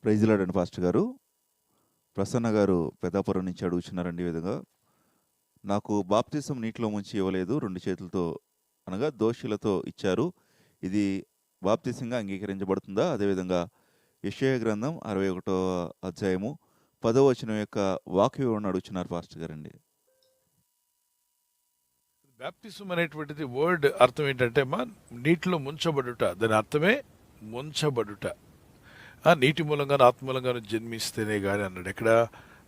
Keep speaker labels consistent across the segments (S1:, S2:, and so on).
S1: Praise lord అండి pastor గారు. ప్రసన్న గారు పెద్దాపురం నుంచి అడుగుచున్నారండి ఈ విధంగా. నాకు బాప్తిసం నీటిలో ముంచి ఇవ్వలేదు. 2 చేతులతో అనగా దోషులతో ఇచ్చారు. ఇది బాప్తిసంగా అంగీకరించబడుతుందా? అదేవిధంగా యెషయా గ్రంథం 61వ అధ్యాయము 10వ వచనం యొక్క వాక్య వివరణ అడుగుచున్నారు పాస్టర్ గారండి.
S2: బ్యాప్టిజం అనేటువంటిది వర్డ్ అర్థం ఏంటంటే నీటిలో ముంచబడుట. దాని అర్థమే ముంచబడుట. నీటి మూలంగాను ఆత్మ మూలంగాను జన్మిస్తేనే కానీ అన్నాడు. ఎక్కడ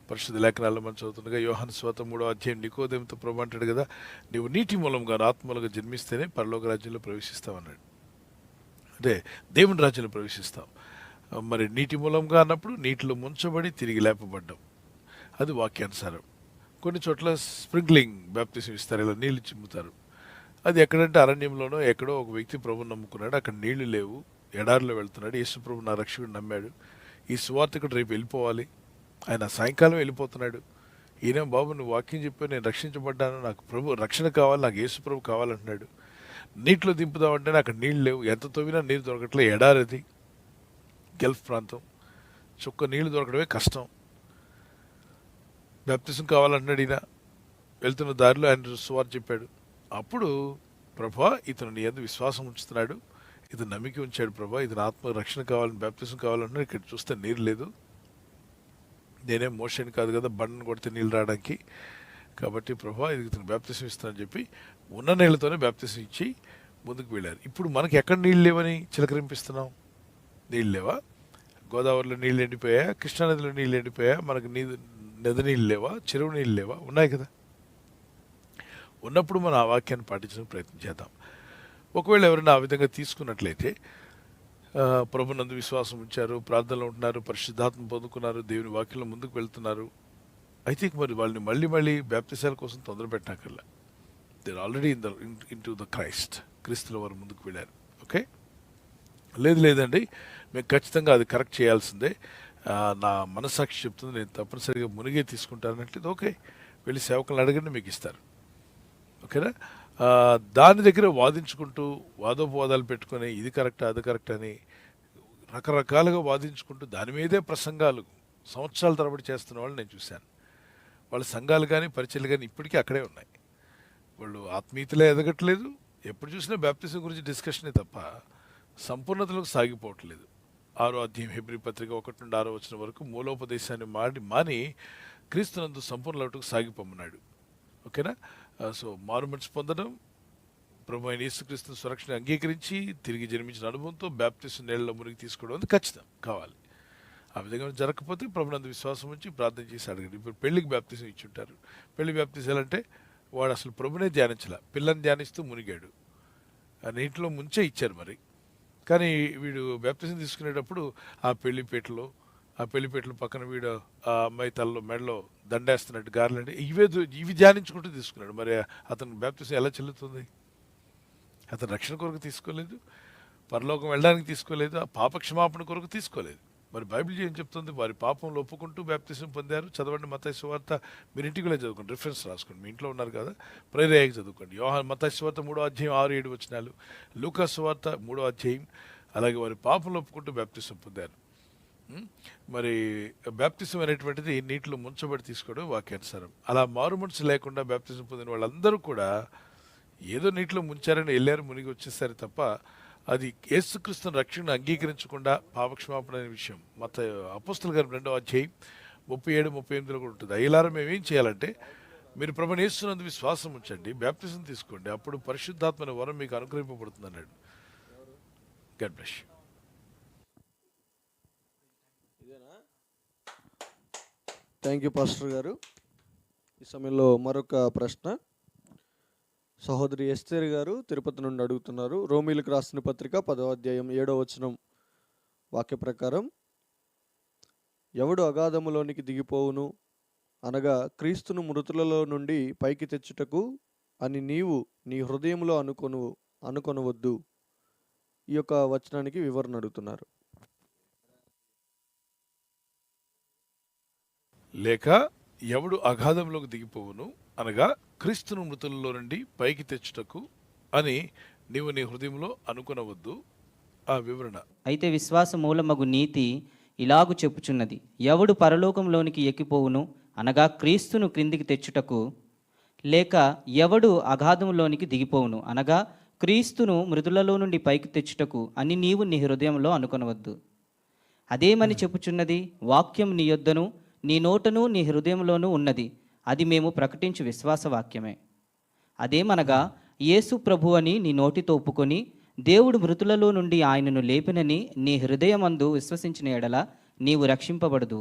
S2: పరిశుద్ధ లేఖనాల్లో మనం చదువుతుండగా యోహాను సువార్త 3వ అధ్యాయం నికోదేముతో ప్రభు అంటాడు కదా, నీవు నీటి మూలంగాను ఆత్మ మూలంగా జన్మిస్తేనే పరలోక రాజ్యంలో ప్రవేశిస్తావు అన్నాడు. అంటే దేవుని రాజ్యంలో ప్రవేశిస్తాం. మరి నీటి మూలంగా అన్నప్పుడు నీటిలో ముంచబడి తిరిగి లేపబడ్డం, అది వాక్యానుసారం. కొన్ని చోట్ల స్ప్రింక్లింగ్ బ్యాప్టిజం ఇస్తారు, ఇలా నీళ్లు చిమ్ముతారు. అది ఎక్కడంటే అరణ్యంలోనో ఎక్కడో ఒక వ్యక్తి ప్రభుని నమ్ముకున్నాడు, అక్కడ నీళ్లు లేవు, ఎడారిలో వెళ్తున్నాడు. యేసు ప్రభు నా రక్షకుడు నమ్మాడు, ఈ సువార్తికుడు రేపు వెళ్ళిపోవాలి, ఆయన సాయంకాలం వెళ్ళిపోతున్నాడు. ఈయన బాబు నువ్వు వాక్యం చెప్పావు, నేను రక్షించబడ్డాను, నాకు ప్రభు రక్షణ కావాలి, నాకు యేసు ప్రభు కావాలంటున్నాడు. నీటిలో దింపుదామంటే నాకు నీళ్ళు లేవు, ఎంత తవ్వినా నీరు దొరకట్లే, ఎడారది, గల్ఫ్ ప్రాంతం, చుక్క నీళ్లు దొరకడమే కష్టం. బ్యాప్టిజం కావాలంటున్నాడు. ఈయన వెళ్తున్న దారిలో ఆయన సువార్త చెప్పాడు. అప్పుడు ప్రభా ఇతను నీ యందు విశ్వాసం ఉంచుతున్నాడు, ఇతను నమ్మిక ఉంచాడు ప్రభా, ఇతను ఆత్మ రక్షణ కావాలని బ్యాప్టిజం కావాలన్నా ఇక్కడ చూస్తే నీరు లేదు, నేనేం మోషన్ కాదు కదా బండను కొడితే నీళ్ళు రావడానికి, కాబట్టి ప్రభా ఇది ఇతను బ్యాప్టిజం ఇస్తానని చెప్పి ఉన్న నీళ్ళతోనే బ్యాప్టిజం ఇచ్చి ముందుకు వెళ్ళారు. ఇప్పుడు మనకి ఎక్కడ నీళ్ళు లేవని చిలకరింపిస్తున్నాం? నీళ్ళు లేవా? గోదావరిలో నీళ్ళు ఎండిపోయా, కృష్ణానదిలో నీళ్ళు ఎండిపోయా, మనకు నది నీళ్ళు లేవా, చెరువు నీళ్ళు లేవా? ఉన్నాయి కదా. ఉన్నప్పుడు మనం ఆ వాక్యాన్ని పాటించడానికి ప్రయత్నం చేద్దాం. ఒకవేళ ఎవరైనా ఆ విధంగా తీసుకున్నట్లయితే, ప్రభునందు విశ్వాసం ఉంచారు, ప్రార్థనలో ఉంటున్నారు, పరిశుద్ధాత్మ పొందుకున్నారు, దేవుని వాక్యంలో ముందుకు వెళ్తున్నారు, అయితే మరి వాళ్ళని మళ్ళీ బ్యాప్టిజాల కోసం తొందర పెట్టినాకల్లా there already into the క్రీస్తుల వారు ముందుకు వెళ్ళారు. ఓకే, లేదండి మేము ఖచ్చితంగా అది కరెక్ట్ చేయాల్సిందే, నా మనస్సాక్షి చెప్తుంది, నేను తప్పనిసరిగా మునిగే తీసుకుంటానంటే ఓకే, వెళ్ళి సేవకులను అడగండి, మీకు ఇస్తారు. ఓకేనా? దాని దగ్గర వాదించుకుంటూ వాదోపవాదాలు పెట్టుకొని ఇది కరెక్టా అది కరెక్ట్ అని రకరకాలుగా వాదించుకుంటూ దాని మీదే ప్రసంగాలు సంవత్సరాల తరబడి చేస్తున్న వాళ్ళు నేను చూశాను. వాళ్ళ సంఘాలు కానీ పరిచయలు కానీ ఇప్పటికీ అక్కడే ఉన్నాయి. వాళ్ళు ఆత్మీయతలే ఎదగట్లేదు, ఎప్పుడు చూసినా బ్యాప్టిజం గురించి డిస్కషనే తప్ప సంపూర్ణతలకు సాగిపోవట్లేదు. 6వ అధ్యాయం హెబ్రీ పత్రిక 1 నుండి 6వ వచనం వరకు మూలోపదేశాన్ని మాని క్రీస్తునందు సంపూర్ణలకు సాగిపోమన్నాడు. ఓకేనా? సో మారు మనసు పొందడం, ప్రభు అయిన యేసుక్రీస్తుని సురక్షణ అంగీకరించి తిరిగి జన్మించిన అనుభవంతో బ్యాప్టిజం నీళ్ళలో మునిగి తీసుకోవడం అది ఖచ్చితం కావాలి. ఆ విధంగా జరగకపోతే ప్రభునందు విశ్వాసం ఉంచి ప్రార్థన చేసి అడగండి. ఇప్పుడు పెళ్లికి బ్యాప్టిజం ఇచ్చుంటారు. పెళ్లి బ్యాప్టిజం అంటే వాడు అసలు ప్రభునే ధ్యానించలే, పిల్లని ధ్యానిస్తూ మునిగాడు, ఆ నీటిలో ముంచే ఇచ్చారు మరి. కానీ వీడు బ్యాప్టిజం తీసుకునేటప్పుడు ఆ పెళ్లిపేటలో పక్కన వీడు ఆ అమ్మాయి తలలో మెడలో దండేస్తున్నట్టు గారెలండి ఇవి ధ్యానించుకుంటూ తీసుకున్నాడు. మరి అతను బ్యాప్టిజం ఎలా చెల్లుతుంది? అతను రక్షణ కొరకు తీసుకోలేదు, పరలోకం వెళ్ళడానికి తీసుకోలేదు, ఆ పాప క్షమాపణ కొరకు తీసుకోలేదు. మరి బైబిల్ ఏం చెప్తుంది? వారి పాపంలో ఒప్పుకుంటూ బ్యాప్టిజం పొందారు. చదవండి మత్తయి సువార్త, మీరు ఇంటికి వెళ్ళి చదువుకోండి, రిఫరెన్స్ రాసుకోండి, మీ ఇంట్లో ఉన్నారు కదా, ప్రేరేయకి చదువుకోండి. మత్తయి సువార్త 3వ అధ్యాయం 6-7 వచనాలు, లూకా సువార్త 3వ అధ్యాయం. అలాగే వారి పాపంలో ఒప్పుకుంటూ బ్యాప్టిజం పొందారు. మరి బ్యాప్టిజం అనేటువంటిది నీటిలో ముంచబడి తీసుకోవడం వాక్యానుసారం. అలా మారు మనసు లేకుండా బ్యాప్టిజం పొందిన వాళ్ళందరూ కూడా ఏదో నీటిలో ముంచారని వెళ్ళారు, మునిగి వచ్చేసారు తప్ప అది యేసుక్రీస్తుని రక్షణను అంగీకరించకుండా పాపక్షమాపణ అనే విషయం అపోస్తలుల గారి 2వ అధ్యాయం 37-38 కూడా ఉంటుంది. అయ్యలారా మేము ఏం చేయాలంటే, మీరు ప్రభువుని యేసునందు విశ్వాసం ఉంచండి, బ్యాప్టిజం తీసుకోండి, అప్పుడు పరిశుద్ధాత్మ అనే వరం మీకు అనుగ్రహింపబడుతుంది అన్నాడు. God bless you.
S3: Thank you pastor గారు. ఈ సమయంలో మరొక ప్రశ్న సహోదరి ఎస్తేర్ గారు తిరుపతి నుండి అడుగుతున్నారు. రోమీలకు రాసిన పత్రిక 10వ అధ్యాయం 7వ వచనం వాక్య ప్రకారం, ఎవడు అగాధములోనికి దిగిపోవును అనగా క్రీస్తును మృతులలో నుండి పైకి తెచ్చుటకు అని నీవు నీ హృదయంలో అనుకొనవద్దు. ఈ యొక్క వచనానికి వివరణ అడుగుతున్నారు.
S2: లేక ఎవడు అగాధంలోకి దిగిపోవును అనగా క్రీస్తును మృతులలో నుండి పైకి తెచ్చుటకు అని నీవు నీ హృదయంలో అనుకొనవద్దు. ఆ వివరణ,
S4: అయితే విశ్వాస మూలమగు నీతి ఇలాగు చెప్పుచున్నది, ఎవడు పరలోకంలోనికి ఎక్కిపోవును అనగా క్రీస్తును క్రిందికి తెచ్చుటకు, లేక ఎవడు అగాధంలోనికి దిగిపోవును అనగా క్రీస్తును మృదులలో నుండి పైకి తెచ్చుటకు అని నీవు నీ హృదయంలో అనుకొనవద్దు. అదేమని చెప్పుచున్నది, వాక్యం నీ యొద్దను నీ నోటను నీ హృదయంలోనూ ఉన్నది, అది మేము ప్రకటించు విశ్వాస వాక్యమే. అదేమనగా యేసు ప్రభు అని నీ నోటితో ఒప్పుకొని దేవుడు మృతులలో నుండి ఆయనను లేపినని నీ హృదయమందు విశ్వసించిన ఎడల నీవు రక్షింపబడదు.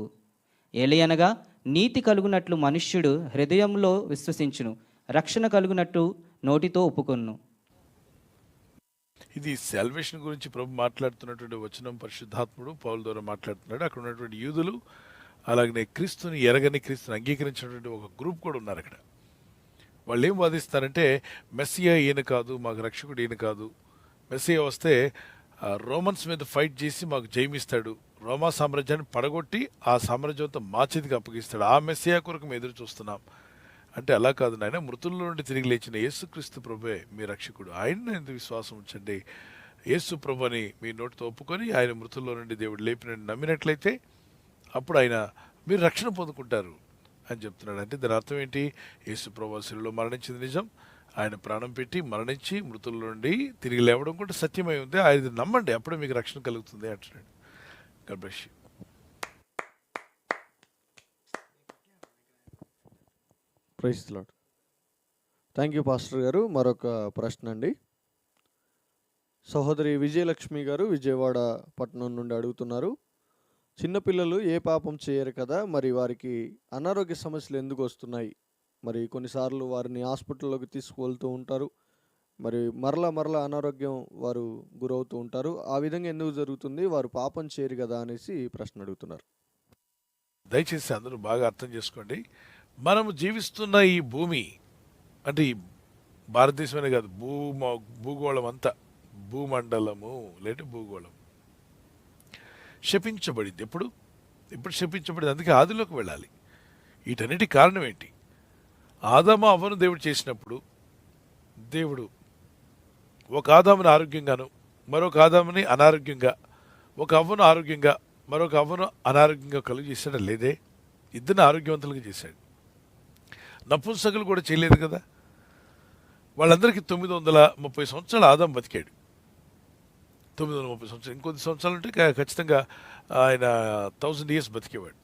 S4: ఏలయనగా నీతి కలుగునట్లు మనుష్యుడు హృదయంలో విశ్వసించును, రక్షణ కలుగునట్టు నోటితో ఒప్పుకొను.
S2: ఇది సాల్వేషన్ గురించి ప్రభు మాట్లాడుతున్నటువంటి వచనం పరిశుద్ధాత్ముడు పౌలు ద్వారా మాట్లాడుతున్నాడు. అక్కడ ఉన్నటువంటి యూదులు, అలాగనే క్రీస్తుని ఎరగని క్రీస్తుని అంగీకరించినటువంటి ఒక గ్రూప్ కూడా ఉన్నారు అక్కడ. వాళ్ళు ఏం వాదిస్తారంటే మెస్సియా ఈయన కాదు, మాకు రక్షకుడు ఈయన కాదు. మెస్సియా వస్తే రోమన్స్ మీద ఫైట్ చేసి మాకు జయమిస్తాడు, రోమా సామ్రాజ్యాన్ని పడగొట్టి ఆ సామ్రాజ్యంతో మా చేతికి అప్పగిస్తాడు, ఆ మెస్సియా కొరకు మేము ఎదురు చూస్తున్నాం అంటే అలా కాదు నాయన, మృతుల్లో నుండి తిరిగి లేచిన యేసుక్రీస్తు ప్రభువే మీ రక్షకుడు, ఆయన ఎందుకు విశ్వాసం ఉంచండి. యేసు ప్రభు అని మీ నోటితో ఒప్పుకొని ఆయన మృతుల్లో నుండి దేవుడు లేపినని నమ్మినట్లయితే అప్పుడు ఆయన మీరు రక్షణ పొందుకుంటారు అని చెప్తున్నాడు. అంటే దాని అర్థం ఏంటి? యేసు ప్రభు శిలువలో మరణించింది నిజం, ఆయన ప్రాణం పెట్టి మరణించి మృతుల నుండి తిరిగి లేవడం కూడా సత్యమై ఉంది, ఆయన నమ్మండి అప్పుడే మీకు రక్షణ కలుగుతుంది అంటున్నాడు. God bless you.
S3: Praise the Lord. Thank you pastor గారు. మరొక ప్రశ్న అండి. సహోదరి విజయలక్ష్మి గారు విజయవాడ పట్టణం నుండి అడుగుతున్నారు, చిన్నపిల్లలు ఏ పాపం చేయరు కదా, మరి వారికి అనారోగ్య సమస్యలు ఎందుకు వస్తున్నాయి? మరి కొన్నిసార్లు వారిని హాస్పిటల్లోకి తీసుకువెళ్తూ ఉంటారు, మరి మరలా అనారోగ్యం వారు గురవుతూ ఉంటారు. ఆ విధంగా ఎందుకు జరుగుతుంది? వారు పాపం చేయరు కదా అనేసి ప్రశ్న అడుగుతున్నారు.
S2: దయచేసి అందరూ బాగా అర్థం చేసుకోండి. మనము జీవిస్తున్న ఈ భూమి అంటే ఈ భారతదేశమనే కాదు, భూగోళం అంతా, భూమండలము లేదంటే భూగోళం శపించబడింది. ఎప్పుడు శపించబడింది? అందుకే ఆదిలోకి వెళ్ళాలి. వీటన్నిటి కారణం ఏంటి? ఆదాము అవ్వను దేవుడు చేసినప్పుడు దేవుడు ఒక ఆదాముని ఆరోగ్యంగాను మరొక ఆదాముని అనారోగ్యంగా, ఒక అవ్వను ఆరోగ్యంగా మరొక అవ్వను అనారోగ్యంగా కలుగు చేశాడా? లేదే. ఇద్దరిని ఆరోగ్యవంతులుగా చేశాడు. నపుంసకులు కూడా చేయలేదు కదా. వాళ్ళందరికీ 930 సంవత్సరాలు ఆదాం బతికాడు. 930 సంవత్సరాలు, ఇంకొద్ది సంవత్సరాలు ఉంటే ఖచ్చితంగా ఆయన 1000 years బతికేవాడు.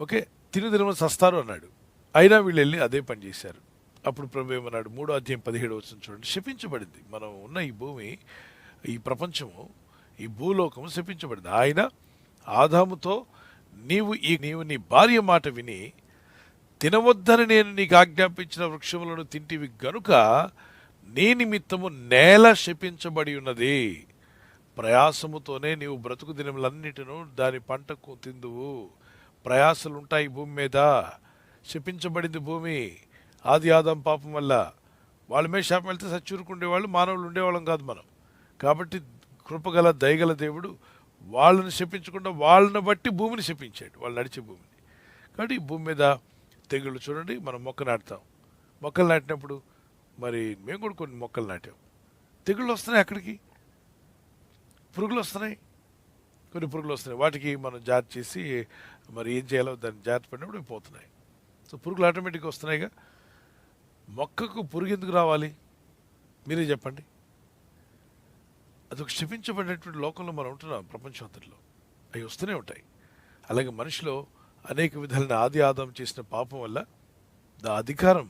S2: ఓకే, తినుదినము సస్తారు అన్నాడు, అయినా వీళ్ళు వెళ్ళి అదే పని చేశారు. అప్పుడు ప్రభు ఏమన్నాడు? 3వ అధ్యాయం 17వ వచనం చూడండి. శపించబడింది మనం ఉన్న ఈ భూమి, ఈ ప్రపంచము, ఈ భూలోకము శపించబడింది. ఆయన ఆదాముతో నీవు నీ భార్య మాట విని తినవద్దని నేను నీకు ఆజ్ఞాపించిన వృక్షములను తింటివి గనుక నీ నిమిత్తము నేల శపించబడి ఉన్నది, ప్రయాసముతోనే నీవు బ్రతుకు దినములన్నిటిను దాని పంటకు తిందువు. ప్రయాసలుంటాయి భూమి మీద. శపించబడింది భూమి ఆది ఆదాం పాపం వల్ల. వాళ్ళ మీద శాపం వెళ్తే సచ్చూరుకుండేవాళ్ళు, మానవులు ఉండేవాళ్ళం కాదు మనం. కాబట్టి కృపగల దయగల దేవుడు వాళ్ళని శపించకుండా వాళ్ళని బట్టి భూమిని శపించాడు, వాళ్ళు నడిచే భూమిని. కాబట్టి ఈ భూమి మీద తెగుళ్ళు చూడండి. మనం మొక్క నాటుతాం, మొక్కలు నాటినప్పుడు మరి మేము కూడా కొన్ని మొక్కలు నాటాం, తెగుళ్ళు వస్తున్నాయి. అక్కడికి పురుగులు వస్తున్నాయి, కొన్ని పురుగులు వస్తున్నాయి. వాటికి మనం జాగ్రత్త చేసి మరి ఏం చేయాలో దాన్ని జాగ్రత్త పడినప్పుడు పోతున్నాయి. సో పురుగులు ఆటోమేటిక్గా వస్తున్నాయిగా. మొక్కకు పురుగు ఎందుకు రావాలి మీరే చెప్పండి? అదొక క్షమించబడినటువంటి లోకంలో మనం ఉంటున్నాం. ప్రపంచం అంతట్లో అవి వస్తూనే ఉంటాయి. అలాగే మనిషిలో అనేక విధాలైన ఆది ఆదాం చేసిన పాపం వల్ల అధికారం,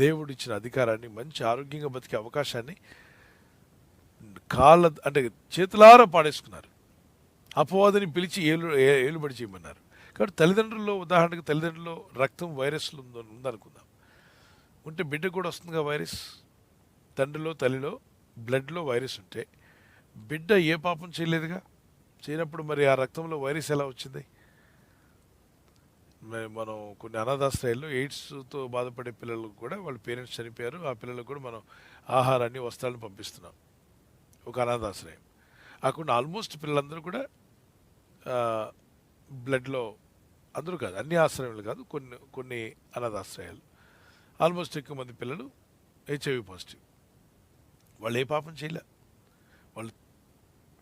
S2: దేవుడిచ్చిన అధికారాన్ని, మంచి ఆరోగ్యంగా బతికే అవకాశాన్ని అంటే చేతులారా పాడేసుకున్నారు. అపవాదిని పిలిచి ఏలుబడి చేయమన్నారు. కాబట్టి తల్లిదండ్రుల్లో, ఉదాహరణకు తల్లిదండ్రుల్లో రక్తం వైరస్లు ఉందనుకుందాం, ఉంటే బిడ్డ కూడా వస్తుందిగా వైరస్. తండ్రిలో తల్లిలో బ్లడ్లో వైరస్ ఉంటే బిడ్డ ఏ పాపం చేయలేదుగా. చేయనప్పుడు మరి ఆ రక్తంలో వైరస్ ఎలా వచ్చింది? మనం కొన్ని అనాథాశ్రయాల్లో ఎయిడ్స్తో బాధపడే పిల్లలకు కూడా వాళ్ళ పేరెంట్స్ చనిపోయారు, ఆ పిల్లలకు కూడా మనం ఆహారాన్ని, వస్త్రాలను పంపిస్తున్నాం. ఒక అనాథాశ్రయం అక్కడ ఆల్మోస్ట్ పిల్లలందరూ కూడా బ్లడ్లో, అందరూ కాదు, అన్ని ఆశ్రయాలు కాదు, కొన్ని అనాథాశ్రయాలు ఆల్మోస్ట్ ఎక్కువ మంది పిల్లలు HIV పాజిటివ్. వాళ్ళు ఏ పాపం చేయలే, వాళ్ళు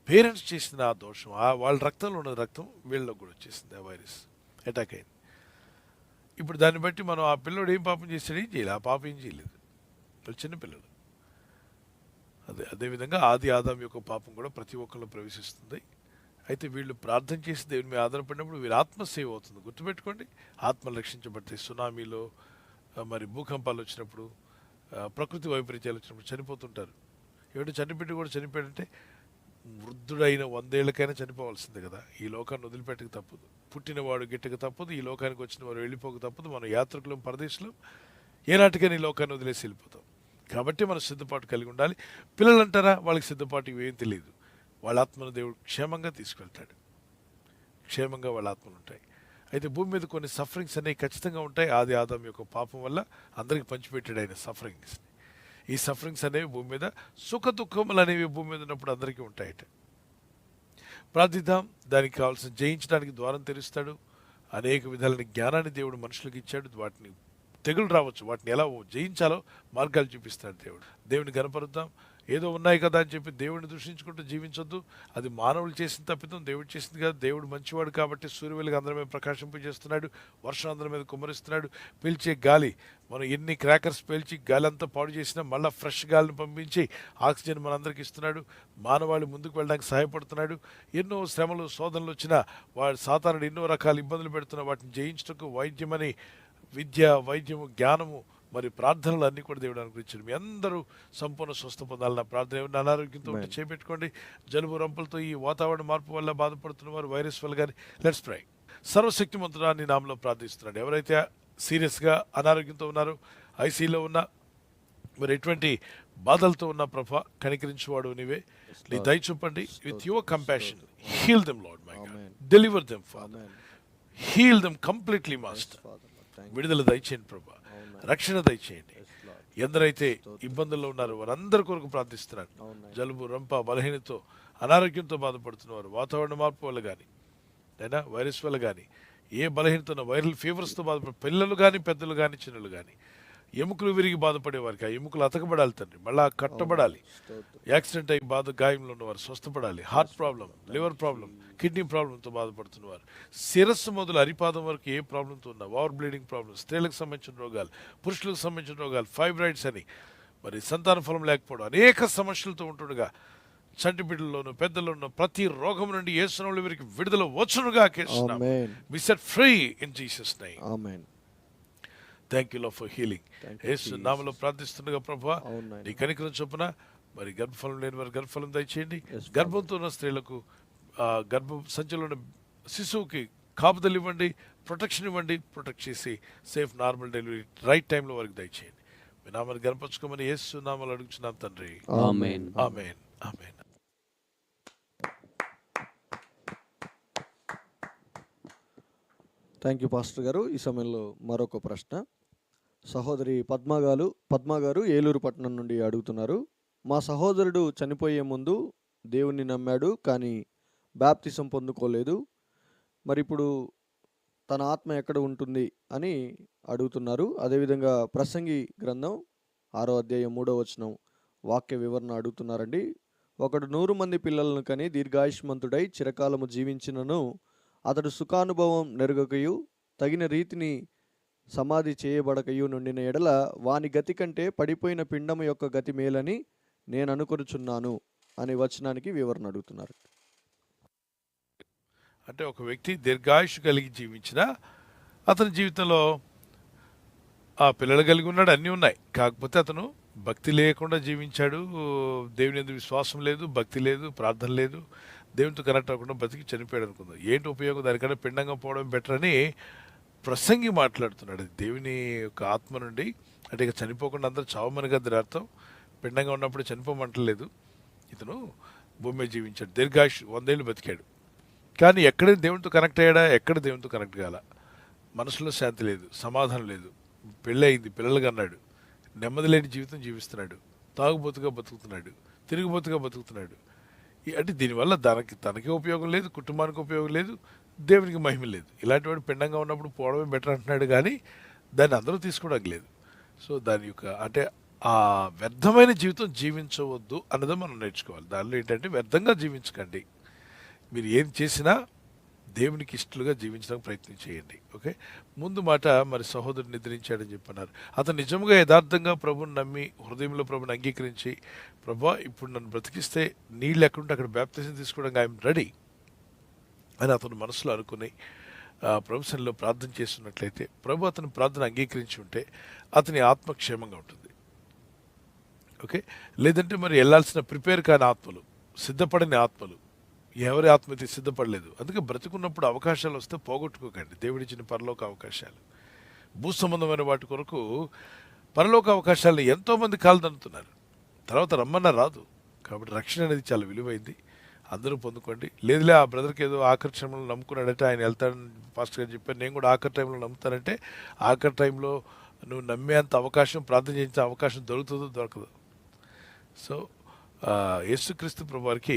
S2: పేరెంట్స్ చేసిన ఆ దోషం, వాళ్ళ రక్తంలో ఉన్న రక్తం వీళ్ళకి కూడా వచ్చేసింది, ఆ వైరస్ అటాక్ అయింది. ఇప్పుడు దాన్ని బట్టి మనం ఆ పిల్లడు ఏం పాపం చేశాడు, ఏం చేయలేదు, ఆ పాపం ఏం చేయలేదు, వాళ్ళు చిన్నపిల్లలు. అదేవిధంగా ఆది ఆదాం యొక్క పాపం కూడా ప్రతి ఒక్కళ్ళు ప్రవేశిస్తుంది. అయితే వీళ్ళు ప్రార్థన చేసి దేవుని మీద ఆధారపడినప్పుడు వీళ్ళ ఆత్మ సేవ్ అవుతుంది. గుర్తుపెట్టుకోండి, ఆత్మలు రక్షించబడతాయి. సునామీలో మరి భూకంపాలు వచ్చినప్పుడు, ప్రకృతి వైపరీత్యాలు వచ్చినప్పుడు చనిపోతుంటారు. ఏమిటో చనిపెట్టి కూడా చనిపోయాడంటే వృద్ధుడైన 100 ఏళ్ళకైనా చనిపోవాల్సిందే కదా. ఈ లోకాన్ని వదిలిపెట్టక తప్పదు, పుట్టినవాడు గిట్టక తప్పదు, ఈ లోకానికి వచ్చిన వారు వెళ్ళిపోక తప్పదు. మనం యాత్రికులం, పరదేశులం, ఏనాటికైనా ఈ లోకాన్ని వదిలేసి వెళ్ళిపోతాం. కాబట్టి మనం సిద్ధపాటు కలిగి ఉండాలి. పిల్లలు అంటారా, వాళ్ళకి సిద్ధపాటు ఇవేం తెలియదు. వాళ్ళ ఆత్మను దేవుడు క్షేమంగా తీసుకెళ్తాడు, క్షేమంగా వాళ్ళ ఆత్మలు ఉంటాయి. అయితే భూమి మీద కొన్ని సఫరింగ్స్ అనేవి ఖచ్చితంగా ఉంటాయి. ఆది ఆదాం యొక్క పాపం వల్ల అందరికి పంచిపెట్టాడు ఆయన సఫరింగ్స్. ఈ సఫరింగ్స్ అనేవి భూమి మీద, సుఖ దుఃఖములు అనేవి భూమి మీద ఉన్నప్పుడు అందరికీ ఉంటాయట. ప్రార్థిద్దాం, దానికి కావాల్సిన జయించడానికి ద్వారం తెరుస్తాడు. అనేక విధాలైన జ్ఞానాన్ని దేవుడు మనుషులకు ఇచ్చాడు. వాటిని తెగులు రావచ్చు, వాటిని ఎలా జయించాలో మార్గాలు చూపిస్తాడు దేవుడు. దేవుని గనపరుద్దాం. ఏదో ఉన్నాయి కదా అని చెప్పి దేవుడిని దూషించుకుంటూ జీవించొద్దు. అది మానవులు చేసిన తప్పితం, దేవుడు చేసింది కదా. దేవుడు మంచివాడు కాబట్టి సూర్యవేలికి అందరి మీద ప్రకాశింపజేస్తున్నాడు, వర్షం అందరి మీద కుమ్మరిస్తున్నాడు. పీల్చే గాలి, మనం ఎన్ని క్రాకర్స్ పేల్చి గాలి అంతా పాడు చేసినా మళ్ళీ ఫ్రెష్ గాలిని పంపించి ఆక్సిజన్ మనందరికి ఇస్తున్నాడు. మానవాళి ముందుకు వెళ్ళడానికి సహాయపడుతున్నాడు. ఎన్నో శ్రమలు, శోధనలు వచ్చినా వాడు సాతానుడు ఎన్నో రకాల ఇబ్బందులు పెడుతున్నా వాటిని జయించటకు వైద్యమని, విద్య, వైద్యము, జ్ఞానము, మరి ప్రార్థనలు అన్నీ కూడా దేవుడు అనుగ్రహించాడు. మీ అందరూ సంపూర్ణ స్వస్థ పొందాలన్న ప్రార్థన. ఏమన్నా అనారోగ్యంతో ఉంటే చేపెట్టుకోండి. జలుబు, రంపులతో, ఈ వాతావరణ మార్పు వల్ల బాధపడుతున్న వారు, వైరస్ వల్ల కానీ, లెట్స్ ప్రే. సర్వశక్తిమంతుడా నీ నామములో ప్రార్థిస్తున్నాడు. ఎవరైతే సీరియస్గా అనారోగ్యంతో ఉన్నారో, ఐసీలో ఉన్నా, మరి ఎటువంటి బాధలతో ఉన్న ప్రభా, కనికరించేవాడు నీవే. నీ దయ చూపండి. With your compassion heal them Lord my God, deliver them Father, heal them completely master. విడుదల దయచేయండి ప్రభా, రక్షణ దయచేయండి. ఎందరైతే ఇబ్బందుల్లో ఉన్నారో వారందరి కొరకు ప్రార్థిస్తున్నాను. జలుబు, రంప, బలహీనతో, అనారోగ్యంతో బాధపడుతున్నవారు, వాతావరణ మార్పు వల్ల కానీ, అయినా వైరస్ వల్ల కానీ, ఏ బలహీనతో, వైరల్ ఫీవర్స్తో బాధపడే పిల్లలు కానీ, పెద్దలు కానీ, చిన్నలు కానీ, ఎముకలు విరిగి బాధపడేవారికి ఆ ఎముకలు అతకబడాలి తండ్రి, మళ్ళా కట్టబడాలి. యాక్సిడెంట్ అయ్యి గాయంలో ఉన్నవారు స్వస్థపడాలి. Heart problem, liver problem, kidney ప్రాబ్లంతో బాధపడుతున్నవారు, శిరస్సు మొదలు అరిపాదం వరకు ఏ ప్రాబ్లంతో ఉన్నా, ఓవర్ బ్లీడింగ్ ప్రాబ్లం, స్త్రీలకు సంబంధించిన రోగాలు, పురుషులకు సంబంధించిన రోగాలు, ఫైబ్రాయిడ్స్ అని, మరి సంతాన ఫలం లేకపోవడం, అనేక సమస్యలతో ఉంటుండగా చంటి బిడ్డల్లోనూ పెద్దల్లోనూ ప్రతి రోగం నుండి యేసు నామములో వీరికి విడుదల వచ్చునుగా కేస్తున్నాం. Be set free in Jesus name.
S3: Amen.
S2: Thank you Lord for healing. యేసు నామములో ప్రార్థిస్తుండగా ప్రభువా,
S3: అవును
S2: నీ కనికరం చొప్పున మరి గర్భఫలం లేని వారు గర్భఫలం దయచేయండి.
S3: Yes,
S2: గర్భంతో ఉన్న స్త్రీలకు, గర్భ సంచిలో ఉన్న శిశువుకి కాపుదలు ఇవ్వండి, ప్రొటెక్షన్ ఇవ్వండి. ప్రొటెక్ట్ చేసి సేఫ్ నార్మల్ డెలివరీ రైట్ టైంలో వరకు దయచేయండి. మీ నామాన్ని గర్పరచుకోమని యేసు నామములో అడుగుచున్నాం తండ్రి.
S3: ఆమేన్.
S2: ఆమేన్. ఆమేన్.
S3: థ్యాంక్ యూ పాస్టర్ గారు. ఈ సమయంలో మరొక ప్రశ్న. సహోదరి పద్మా గారు ఏలూరు పట్టణం నుండి అడుగుతున్నారు. మా సహోదరుడు చనిపోయే ముందు దేవుణ్ణి నమ్మాడు, కానీ బాప్తిసం పొందుకోలేదు. మరి ఇప్పుడు తన ఆత్మ ఎక్కడ ఉంటుంది అని అడుగుతున్నారు. అదేవిధంగా ప్రసంగి గ్రంథం 6వ అధ్యాయం 3వ వచనం వాక్య వివరణ అడుగుతున్నారండి. ఒకడు 100 మంది పిల్లలను కని దీర్ఘాయుష్మంతుడై చిరకాలము జీవించినను అతడు సుఖానుభవం నెరుగకయు తగిన రీతిని సమాధి చేయబడకయు నుండిన ఎడల వాని గతి కంటే పడిపోయిన పిండము యొక్క గతి మేలని నేను అనుకొనుచున్నాను అనే వచనానికి వివరణ అడుగుతున్నారు.
S2: అంటే ఒక వ్యక్తి దీర్ఘాయుష్ కలిగి జీవించిన అతని జీవితంలో ఆ పిల్లలు కలిగి ఉన్నాడు, అన్నీ ఉన్నాయి. కాకపోతే అతను భక్తి లేకుండా జీవించాడు. దేవుని యందు విశ్వాసం లేదు, భక్తి లేదు, ప్రార్థన లేదు, దేవునితో కనెక్ట్ అవ్వకుండా బతికి చనిపోయాడు అనుకుందాం. ఏంటి ఉపయోగం? దానికన్నా పిండంగా పోవడం బెటర్ అని ప్రసంగి మాట్లాడుతున్నాడు. దేవుని యొక్క ఆత్మ నుండి, అంటే ఇక చనిపోకుండా అందరూ చావమని కదా అర్థం. పిండంగా ఉన్నప్పుడు చనిపోమంటలేదు. ఇతను భూమి మీద జీవించాడు, దీర్ఘాయుష్ 100 ఏళ్ళు బతికాడు. కానీ ఎక్కడ దేవునితో కనెక్ట్ అయ్యాడా? ఎక్కడ దేవునితో కనెక్ట్ కాల. మనసులో శాంతి లేదు, సమాధానం లేదు. పెళ్ళి అయింది, పిల్లలుగా అన్నాడు, నెమ్మది లేని జీవితం జీవిస్తున్నాడు, తాగుబోతుగా బతుకుతున్నాడు, తిరుగుబోతుగా బతుకుతున్నాడు. అంటే దీనివల్ల తనకి ఉపయోగం లేదు, కుటుంబానికి ఉపయోగం లేదు, దేవునికి మహిమ లేదు. ఇలాంటి వాడు పిండంగా ఉన్నప్పుడు పోవడమే బెటర్ అంటున్నాడు, కానీ దాన్ని అందరూ తీసుకోవడం లేదు. సో దాని యొక్క అంటే ఆ వ్యర్థమైన జీవితం జీవించవద్దు అన్నది మనం నేర్చుకోవాలి. దానిలో ఏంటంటే వ్యర్థంగా జీవించకండి. మీరు ఏం చేసినా దేవునికి ఇష్టలుగా జీవించడానికి ప్రయత్నం చేయండి. ఓకే, ముందు మాట మరి సహోదరుడు నిద్రించాడని చెప్పన్నారు. అతను నిజంగా యథార్థంగా ప్రభుని నమ్మి హృదయంలో ప్రభుని అంగీకరించి, ప్రభా ఇప్పుడు నన్ను బ్రతికిస్తే నీళ్ళు ఎక్కడుంటే అక్కడ బ్యాప్తిజం తీసుకోవడానికి ఐఎమ్ రెడీ అని అతను మనసులో అనుకుని ప్రభు సన్నిధిలో ప్రార్థన చేస్తున్నట్లయితే, ప్రభు అతని ప్రార్థన అంగీకరించి ఉంటే అతని ఆత్మక్షేమంగా ఉంటుంది. ఓకే, లేదంటే మరి వెళ్ళాల్సిన ప్రిపేర్ కాని ఆత్మలు, సిద్ధపడని ఆత్మలు, ఎవరి ఆత్మ అయితే సిద్ధపడలేదు. అందుకే బ్రతుకున్నప్పుడు అవకాశాలు వస్తే పోగొట్టుకోకండి. దేవుడిచ్చిన పరలోక అవకాశాలు, భూ సంబంధమైన వాటి కొరకు పరలోక అవకాశాలను ఎంతోమంది కాలుదన్నుతున్నారు. తర్వాత రమ్మన్నా రాదు. కాబట్టి రక్షణ అనేది చాలా విలువైంది. అందరూ పొందుకోండి. లేదులే ఆ బ్రదర్కి ఏదో ఆఖరి టైంలో నమ్ముకున్నాడంటే ఆయన వెళ్తాడని పాస్టర్ గారు చెప్పారు, నేను కూడా ఆఖరి టైంలో నమ్ముతానంటే ఆఖరి టైంలో నువ్వు నమ్మేంత అవకాశం, ప్రార్థన చేయించే అవకాశం దొరుకుతుందో దొరకదు. సో యేసుక్రీస్తు ప్రభువారికి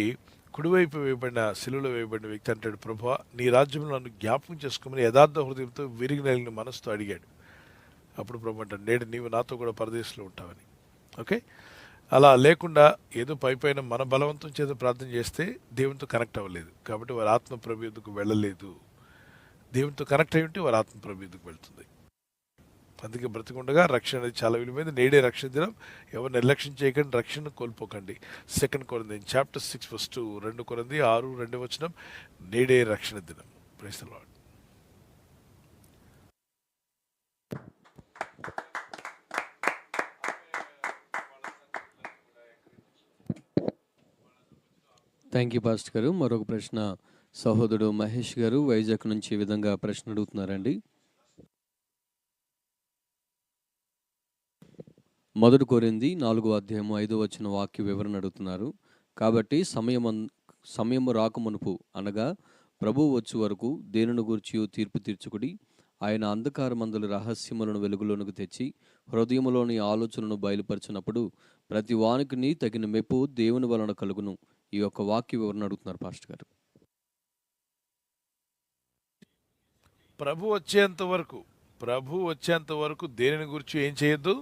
S2: కుడివైపు వేయబడిన, శిలువలో వేయబడిన వ్యక్తి అంటాడు, ప్రభువా నీ రాజ్యంలో నన్ను జ్ఞాపకం చేసుకోమని యథార్థ హృదయంతో విరిగి నలిగిన మనసుతో అడిగాడు. అప్పుడు ప్రభు అంటాడు, నేడు నీవు నాతో కూడా పరదేశంలో ఉంటావని. ఓకే, అలా లేకుండా ఏదో పైపైన మన బలవంతం చేత ప్రార్థన చేస్తే దేవునితో కనెక్ట్ అవ్వలేదు. కాబట్టి వారి ఆత్మ ప్రభు యుద్ధకు వెళ్ళలేదు. దేవునితో కనెక్ట్ అయి ఉంటే వారి ఆత్మ ప్రభు యుద్ధకు వెళ్తుంది. అందుకే బ్రతికుండగా రక్షణ అనేది చాలా విలువైంది. నేడే రక్షణ దినం. ఎవరు నిర్లక్ష్యం చేయకండి, రక్షణ కోల్పోకండి. 2 కొరింథీయులు చాప్టర్ 6:2, 2 కొరింథీయులు 6:2 నేడే రక్షణ దినం. Praise the Lord.
S5: Thank you pastor గారు. మరొక ప్రశ్న సహోదరుడు మహేష్ గారు వైజాగ్ నుంచి ఈ విధంగా ప్రశ్న అడుగుతున్నారండి. 1 కొరింథీ 4:5 వాక్య వివరణ అడుగుతున్నారు. కాబట్టి సమయము రాకమునుపు అనగా ప్రభువు వచ్చు వరకు దేనిని గూర్చి తీర్పు తీర్చుకుడి. ఆయన అంధకారమందుల రహస్యములను వెలుగులోనికి తెచ్చి హృదయములోని ఆలోచనను బయలుపరిచినప్పుడు ప్రతి వానికి తగిన మెప్పు దేవుని వలన కలుగును. ఈ యొక్క వాక్య వివరణ అడుగుతున్నారు పాస్టర్ గారు.
S2: ప్రభు వచ్చేంత వరకు దేనిని గురించి ఏం చేయొద్దు?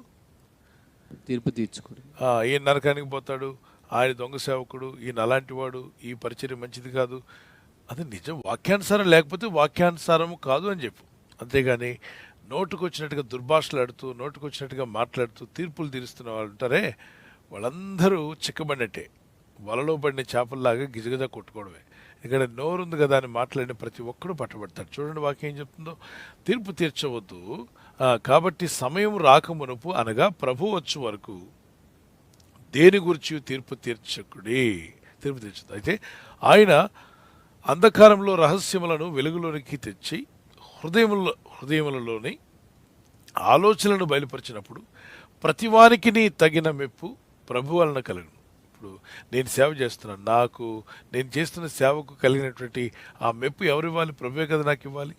S5: తీర్పు తీర్చుకుని.
S2: ఈయన నరకానికి పోతాడు, ఆయన దొంగ సేవకుడు, ఈయన అలాంటి వాడు, ఈ పరిచర్య మంచిది కాదు, అది నిజం వాక్యానుసారం లేకపోతే వాక్యానుసారము కాదు అని చెప్పు. అంతేగాని నోటుకొచ్చినట్టుగా దుర్భాషలాడుతూ, నోటుకొచ్చినట్టుగా మాట్లాడుతూ తీర్పులు తీరుస్తున్న వాళ్ళు ఉంటారే, వాళ్ళందరూ చిక్కబడినట్టే. వలలో పడిన చేపల్లాగా గిజగిజ కొట్టుకోవడమే. ఇక్కడ నోరుంది కదా అని మాట్లాడిన ప్రతి ఒక్కడు పట్టబడతాడు. చూడండి వాక్యం ఏం చెప్తుందో, తీర్పు తీర్చవద్దు. కాబట్టి సమయం రాకమునుపు అనగా ప్రభు వచ్చు వరకు దేని గురించి తీర్పు తీర్చదు. అయితే ఆయన అంధకారంలో రహస్యములను వెలుగులోనికి తెచ్చి హృదయములలోని ఆలోచనలను బయలుపరిచినప్పుడు ప్రతివానికి తగిన మెప్పు ప్రభు వలన కలుగును. ఇప్పుడు నేను సేవ చేస్తున్నాను, నేను చేస్తున్న సేవకు కలిగినటువంటి ఆ మెప్పు ఎవరు ఇవ్వాలి? ప్రభువే కదా నాకు ఇవ్వాలి.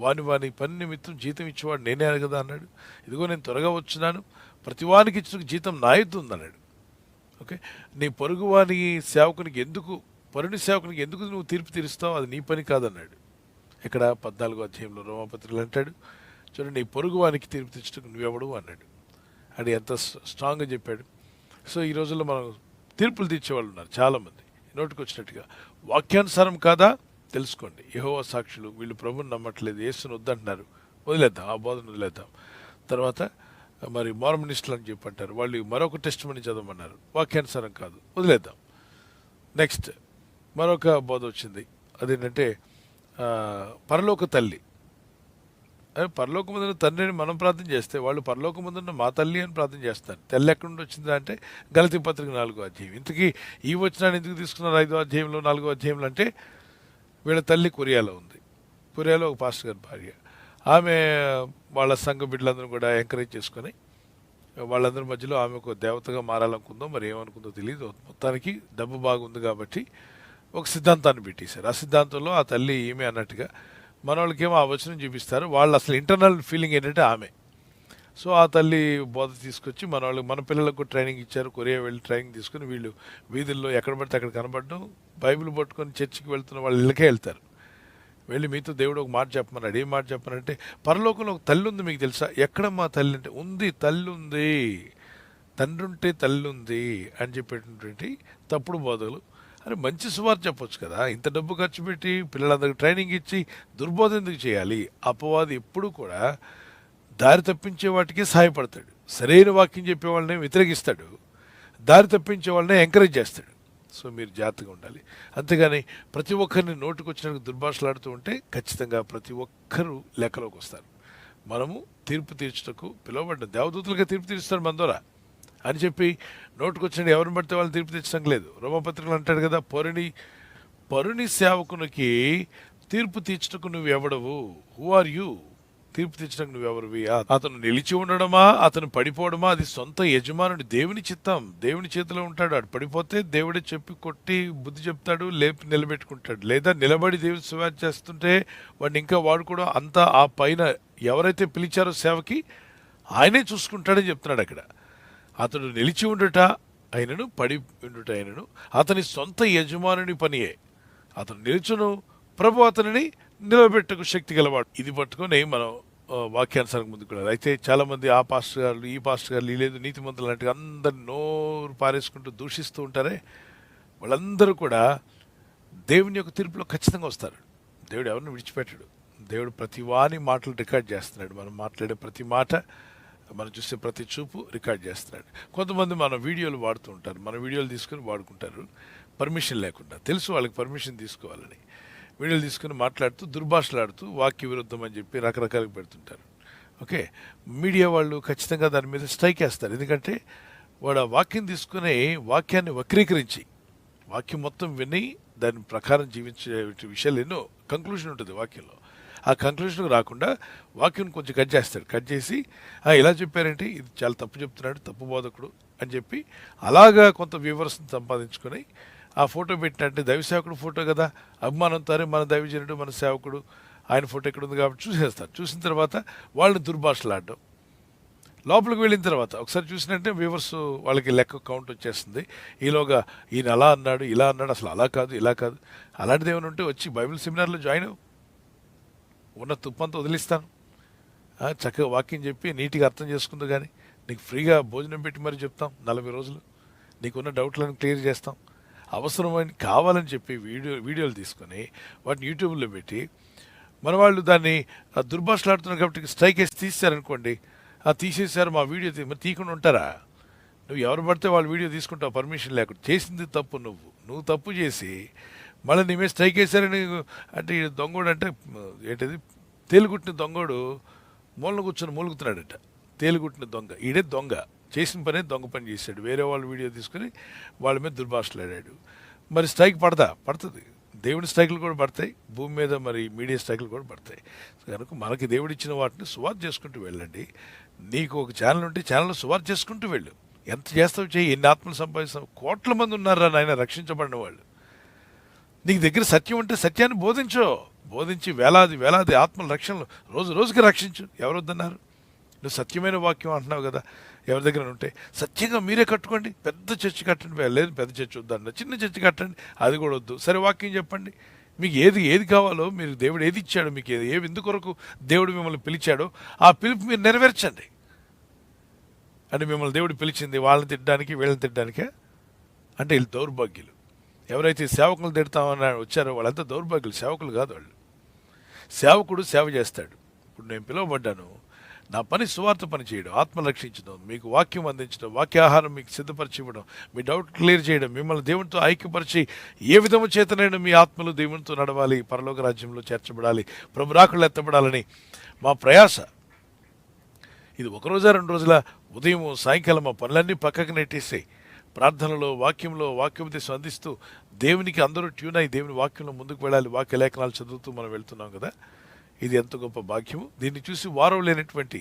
S2: వాని పని నిమిత్తం జీతం ఇచ్చేవాడు నేనే కదా అన్నాడు. ఇదిగో నేను త్వరగా వచ్చినాను, ప్రతివానికి ఇచ్చిన జీతం నా యొద్ద ఉందన్నాడు. ఓకే, నీ పరుని సేవకునికి ఎందుకు నువ్వు తీర్పు తీరుస్తావు? అది నీ పని కాదన్నాడు. ఇక్కడ 14వ అధ్యాయంలో రోమాపత్రికలు అంటాడు, చూడండి, నీ పొరుగు వానికి తీర్పు తీర్చడానికి నువ్వెవడు అన్నాడు. అది ఎంత స్ట్రాంగ్గా చెప్పాడు. సో ఈ రోజుల్లో మనం తీర్పులు తీర్చేవాళ్ళు ఉన్నారు చాలామంది, నోటికి వచ్చినట్టుగా. వాక్యానుసారం కాదా తెలుసుకోండి. యెహోవా సాక్షులు వీళ్ళు ప్రభుని నమ్మట్లేదు, యేసుని వద్దంటున్నారు, వదిలేద్దాం, ఆ బోధన వదిలేద్దాం. తర్వాత మరి మార్మనిస్టులు అని చెప్పంటారు, వాళ్ళు మరొక టెస్ట్ మని చదవమన్నారు, వాక్యానుసారం కాదు, వదిలేద్దాం. నెక్స్ట్ మరొక బోధ వచ్చింది, అదేంటంటే పరలోక తల్లి. పరలోకమందున్న తండ్రిని మనం ప్రార్థన చేస్తే వాళ్ళు పరలోకమందున్న మా తల్లి అని ప్రార్థన చేస్తారు. తెల్ల ఎక్కడి నుండి వచ్చిందా అంటే గలతీ పత్రిక 4వ అధ్యాయం. ఇంతకీ ఈ వచనాన్ని ఎందుకు తీసుకున్నారు 5వ అధ్యాయంలో 4వ అధ్యాయంలో అంటే, వీళ్ళ తల్లి కొరియాలో ఉంది. కొరియాలో ఒక పాస్టర్ గారి భార్య. ఆమె వాళ్ళ సంఘ బిడ్డలందరూ కూడా ఎంకరేజ్ చేసుకొని వాళ్ళందరి మధ్యలో ఆమె ఒక దేవతగా మారాలనుకుందో మరి ఏమనుకుందో తెలియదు. మొత్తానికి డబ్బు బాగుంది కాబట్టి ఒక సిద్ధాంతాన్ని పెట్టేశారు. ఆ సిద్ధాంతంలో ఆ తల్లి ఈమె అన్నట్టుగా మన వాళ్ళకేమో ఆ వచనం చూపిస్తారు. వాళ్ళు అసలు ఇంటర్నల్ ఫీలింగ్ ఏంటంటే ఆమె. సో ఆ తల్లి బోధ తీసుకొచ్చి మన పిల్లలకు ట్రైనింగ్ ఇచ్చారు. కొరియా వెళ్ళి ట్రైనింగ్ తీసుకుని వీళ్ళు వీధుల్లో ఎక్కడ పడితే అక్కడ కనబడడం, బైబిల్ పట్టుకొని చర్చికి వెళ్తున్న వాళ్ళ ఇళ్ళకే వెళ్తారు. వెళ్ళి మీతో దేవుడు ఒక మాట చెప్పమన్నాడు. ఏం మాట చెప్పమనంటే, పరలోకంలో ఒక తల్లి ఉంది మీకు తెలుసా? ఎక్కడమ్మా తల్లి అంటే, ఉంది, తల్లి ఉంది. తండ్రి ఉంటే తల్లి ఉంది అని చెప్పేటటువంటి తప్పుడు బోధలు. అరే మంచి సువార్త చెప్పొచ్చు కదా, ఇంత డబ్బు ఖర్చు పెట్టి పిల్లలందరికీ ట్రైనింగ్ ఇచ్చి దుర్బోధ ఎందుకు చేయాలి? అపవాది ఎప్పుడు కూడా దారి తప్పించే వాటికి సహాయపడతాడు, సరైన వాక్యం చెప్పే వాళ్ళని వ్యతిరేకిస్తాడు, దారి తప్పించే వాళ్ళని ఎంకరేజ్ చేస్తాడు. సో మీరు జాగ్రత్తగా ఉండాలి. అంతేగాని ప్రతి ఒక్కరిని నోటుకు వచ్చినట్టు దుర్భాషలాడుతూ ఉంటే ఖచ్చితంగా ప్రతి ఒక్కరూ లెక్కలోకి వస్తారు. మనము తీర్పు తీర్చుటకు పిలువబడ్డ దేవదూతలుగా తీర్పు తీరుస్తారు మన ద్వారా అని చెప్పి నోటుకొచ్చిన ఎవరిని పడితే వాళ్ళని తీర్పు తెచ్చడం లేదు. రోమపత్రికలు అంటాడు కదా, పరుని సేవకునికి తీర్పు తీర్చుటకు నువ్వు ఎవడవు? Who are you? తీర్పు తీర్చడానికి నువ్వెవరివి? అతను నిలిచి ఉండడమా అతను పడిపోవడమా అది సొంత యజమానుడి దేవుని చిత్తం, దేవుని చేతిలో ఉంటాడు. అటు పడిపోతే దేవుడే చెప్పి కొట్టి బుద్ధి చెప్తాడు, లేపి నిలబెట్టుకుంటాడు. లేదా నిలబడి దేవుని సువార్త చేస్తుంటే వాడిని ఇంకా వాడుకోవడం అంతా ఆ పైన ఎవరైతే పిలిచారో సేవకి ఆయనే చూసుకుంటాడని చెప్తున్నాడు అక్కడ. అతడు నిలిచి ఉండుట అయినను పడి ఉండుట అయినను అతని సొంత యజమానుని పనియే. అతను నిలుచును, ప్రభు అతనిని నిలబెట్టకు శక్తి గలవాడు. ఇది పట్టుకొని మనం వాక్యానుసారం ముందుకు వెళ్ళాలి. అయితే చాలామంది ఆ పాస్టర్ గారు ఈ పాస్టర్ గారు లేదు నీతిమంతులు లాంటి అందరిని నోరు పారేసుకుంటూ దూషిస్తూ ఉంటారే, వాళ్ళందరూ కూడా దేవుని యొక్క తీర్పులో ఖచ్చితంగా వస్తారు. దేవుడు ఎవరిని విడిచిపెట్టాడు. దేవుడు ప్రతి వాని మాటలు రికార్డ్ చేస్తున్నాడు. మనం మాట్లాడే ప్రతి మాట, మనం చూసే ప్రతి చూపు రికార్డ్ చేస్తున్నాడు. కొంతమంది మన వీడియోలు వాడుతూ ఉంటారు, మన వీడియోలు తీసుకుని వాడుకుంటారు పర్మిషన్ లేకుండా. తెలుసు వాళ్ళకి పర్మిషన్ తీసుకోవాలని, వీడియోలు తీసుకుని మాట్లాడుతూ దుర్భాషలాడుతూ వాక్య విరుద్ధం అని చెప్పి రకరకాలుగా పెడుతుంటారు. ఓకే, మీడియా వాళ్ళు ఖచ్చితంగా దాని మీద స్ట్రైక్ వేస్తారు. ఎందుకంటే వాడు ఆ వాక్యం తీసుకుని వాక్యాన్ని వక్రీకరించి వాక్యం మొత్తం విని దాని ప్రకారం జీవించే విషయాలు ఎన్నో కంక్లూషన్ ఉంటుంది వాక్యంలో. ఆ కంక్లూషన్కి రాకుండా వాక్యం కొంచెం కట్ చేస్తాడు. కట్ చేసి ఇలా చెప్పారంటే ఇది చాలా తప్పు చెప్తున్నాడు, తప్పు బోధకుడు అని చెప్పి అలాగా కొంత వ్యూవర్స్ని సంపాదించుకొని ఆ ఫోటో పెట్టినట్టే దైవ సేవకుడు ఫోటో కదా, అభిమానంతోనే మన దైవజనుడు మన సేవకుడు ఆయన ఫోటో ఇక్కడ ఉంది కాబట్టి చూసేస్తారు. చూసిన తర్వాత వాళ్ళని దుర్భాషలాడడం. లోపలికి వెళ్ళిన తర్వాత ఒకసారి చూసినట్టే వ్యూవర్స్ వాళ్ళకి లెక్క కౌంట్ వచ్చేస్తుంది. ఈలోగా ఈయన అలా అన్నాడు ఇలా అన్నాడు, అసలు అలా కాదు ఇలా కాదు. అలాంటిది ఏమైనా ఉంటే వచ్చి బైబిల్ సెమినార్లో జాయిన్ అవ్వు, ఉన్న తుప్పంతా వదిలిస్తాను, చక్కగా వాక్యం చెప్పి నీట్గా అర్థం చేసుకుంది. కానీ నీకు ఫ్రీగా భోజనం పెట్టి మరీ చెప్తాం 40 రోజులు, నీకున్న డౌట్లను క్లియర్ చేస్తాం. అవసరమైన కావాలని చెప్పి వీడియోలు తీసుకొని వాటిని యూట్యూబ్లో పెట్టి మన వాళ్ళు దాన్ని దుర్భాషలాడుతున్నారు కాబట్టి స్ట్రైక్ వేసి తీశారనుకోండి, తీసేశారు మా వీడియో మరి తీయకుండా ఉంటారా? నువ్వు ఎవరు పడితే వాళ్ళు వీడియో తీసుకుంటావు పర్మిషన్ లేకుండా. చేసింది తప్పు, నువ్వు తప్పు చేసి మళ్ళీ నీ మీద స్ట్రైక్ వేశారని అంటే దొంగోడు అంటే ఏంటిది తేలిగుట్టిన దొంగోడు మూలన కూర్చొని మూలుగుతున్నాడట. తేలిగుట్టిన దొంగ ఈడే దొంగ, చేసిన పనే దొంగ పని చేశాడు. వేరే వాళ్ళు వీడియో తీసుకుని వాళ్ళ మీద దుర్భాషలాడాడు. మరి స్ట్రైక్ పడుతుంది. దేవుడి స్ట్రైకులు కూడా పడతాయి, భూమి మీద మరి మీడియా స్ట్రైకులు కూడా పడతాయి. కనుక మనకి దేవుడిచ్చిన వాటిని సువార్త చేసుకుంటూ వెళ్ళండి. నీకు ఒక ఛానల్ ఉంటే ఛానల్లో సువార్త చేసుకుంటూ వెళ్ళు. ఎంత చేస్తావు చేయి, ఎన్ని ఆత్మలు సంపాదిస్తావు. కోట్ల మంది ఉన్నారా నాయన రక్షించబడిన వాళ్ళు. నీకు దగ్గర సత్యం ఉంటే సత్యాన్ని బోధించి వేలాది ఆత్మల రక్షణలు రోజు రోజుకి రక్షించు. ఎవరు వద్దన్నారు? నువ్వు సత్యమైన వాక్యం అంటున్నావు కదా, ఎవరి దగ్గర ఉంటే సత్యంగా మీరే కట్టుకోండి. పెద్ద చర్చి కట్టండి, లేదు పెద్ద చర్చి వద్దన్న చిన్న చర్చి కట్టండి, అది కూడా వద్దు. సరే వాక్యం చెప్పండి, మీకు ఏది కావాలో, మీరు దేవుడు ఏది ఇచ్చాడో, మీకు ఎందుకొరకు దేవుడు మిమ్మల్ని పిలిచాడో ఆ పిలుపు మీరు నెరవేర్చండి. అంటే మిమ్మల్ని దేవుడు పిలిచింది వాళ్ళని తిట్టడానికి వీళ్ళని తిట్టడానికే అంటే వీళ్ళు దౌర్భాగ్యులు. ఎవరైతే సేవకులు తిడతామని వచ్చారో వాళ్ళంతా దౌర్భాగ్యులు, సేవకులు కాదు వాళ్ళు. సేవకుడు సేవ చేస్తాడు. ఇప్పుడు నేను పిలువబడ్డాను, నా పని సువార్త పని చేయడం, ఆత్మ రక్షించడం, మీకు వాక్యం అందించడం, వాక్యాహారం మీకు సిద్ధపరిచి ఇవ్వడం, మీ డౌట్ క్లియర్ చేయడం, మిమ్మల్ని దేవునితో ఐక్యపరిచి ఏ విధము చేతనైనా మీ ఆత్మలు దేవునితో నడవాలి, పరలోక రాజ్యంలో చేర్చబడాలి, ప్రభు రాకళ్ళు ఎత్తబడాలని మా ప్రయాస. ఇది ఒక రోజా 2 రోజుల ఉదయం సాయంకాలం ఆ పనులన్నీ పక్కకు నెట్టేసి ప్రార్థనలో వాక్యోపదేశం అందిస్తూ దేవునికి అందరూ ట్యూన్ అయ్యి దేవుని వాక్యంలో ముందుకు వెళ్ళాలి. వాక్య లేఖనాలు చదువుతూ మనం వెళ్తున్నాం కదా, ఇది ఎంత గొప్ప భాగ్యము. దీన్ని చూసి వారం లేనటువంటి,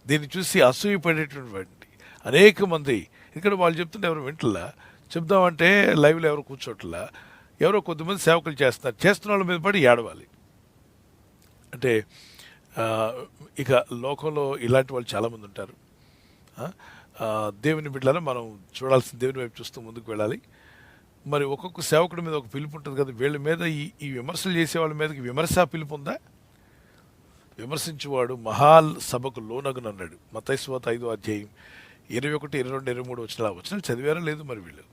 S2: దీన్ని చూసి అసూయపడేటటువంటి అనేక మంది ఇక్కడ వాళ్ళు చెప్తుంటే ఎవరు వింటలా, చెప్దామంటే లైవ్లో ఎవరు కూర్చోట్లా, ఎవరో కొద్దిమంది సేవకులు చేస్తున్న వాళ్ళ మీద పడి ఏడవాలి. అంటే ఇక లోకంలో ఇలాంటి వాళ్ళు చాలామంది ఉంటారు. దేవుని బిడ్డలను మనం చూడాల్సిన దేవుని వైపు చూస్తూ ముందుకు వెళ్ళాలి. మరి ఒక్కొక్క సేవకుడి మీద ఒక పిలుపు ఉంటుంది కదా, వీళ్ళ మీద ఈ విమర్శలు చేసే వాళ్ళ మీదకి విమర్శ పిలుపు ఉందా? విమర్శించేవాడు మహా సభకు లోనగునన్నాడు మత్తయి సువార్త 5వ అధ్యాయం 21, 22, 23 వచనాలు చదివారా లేదు మరి వీళ్ళు.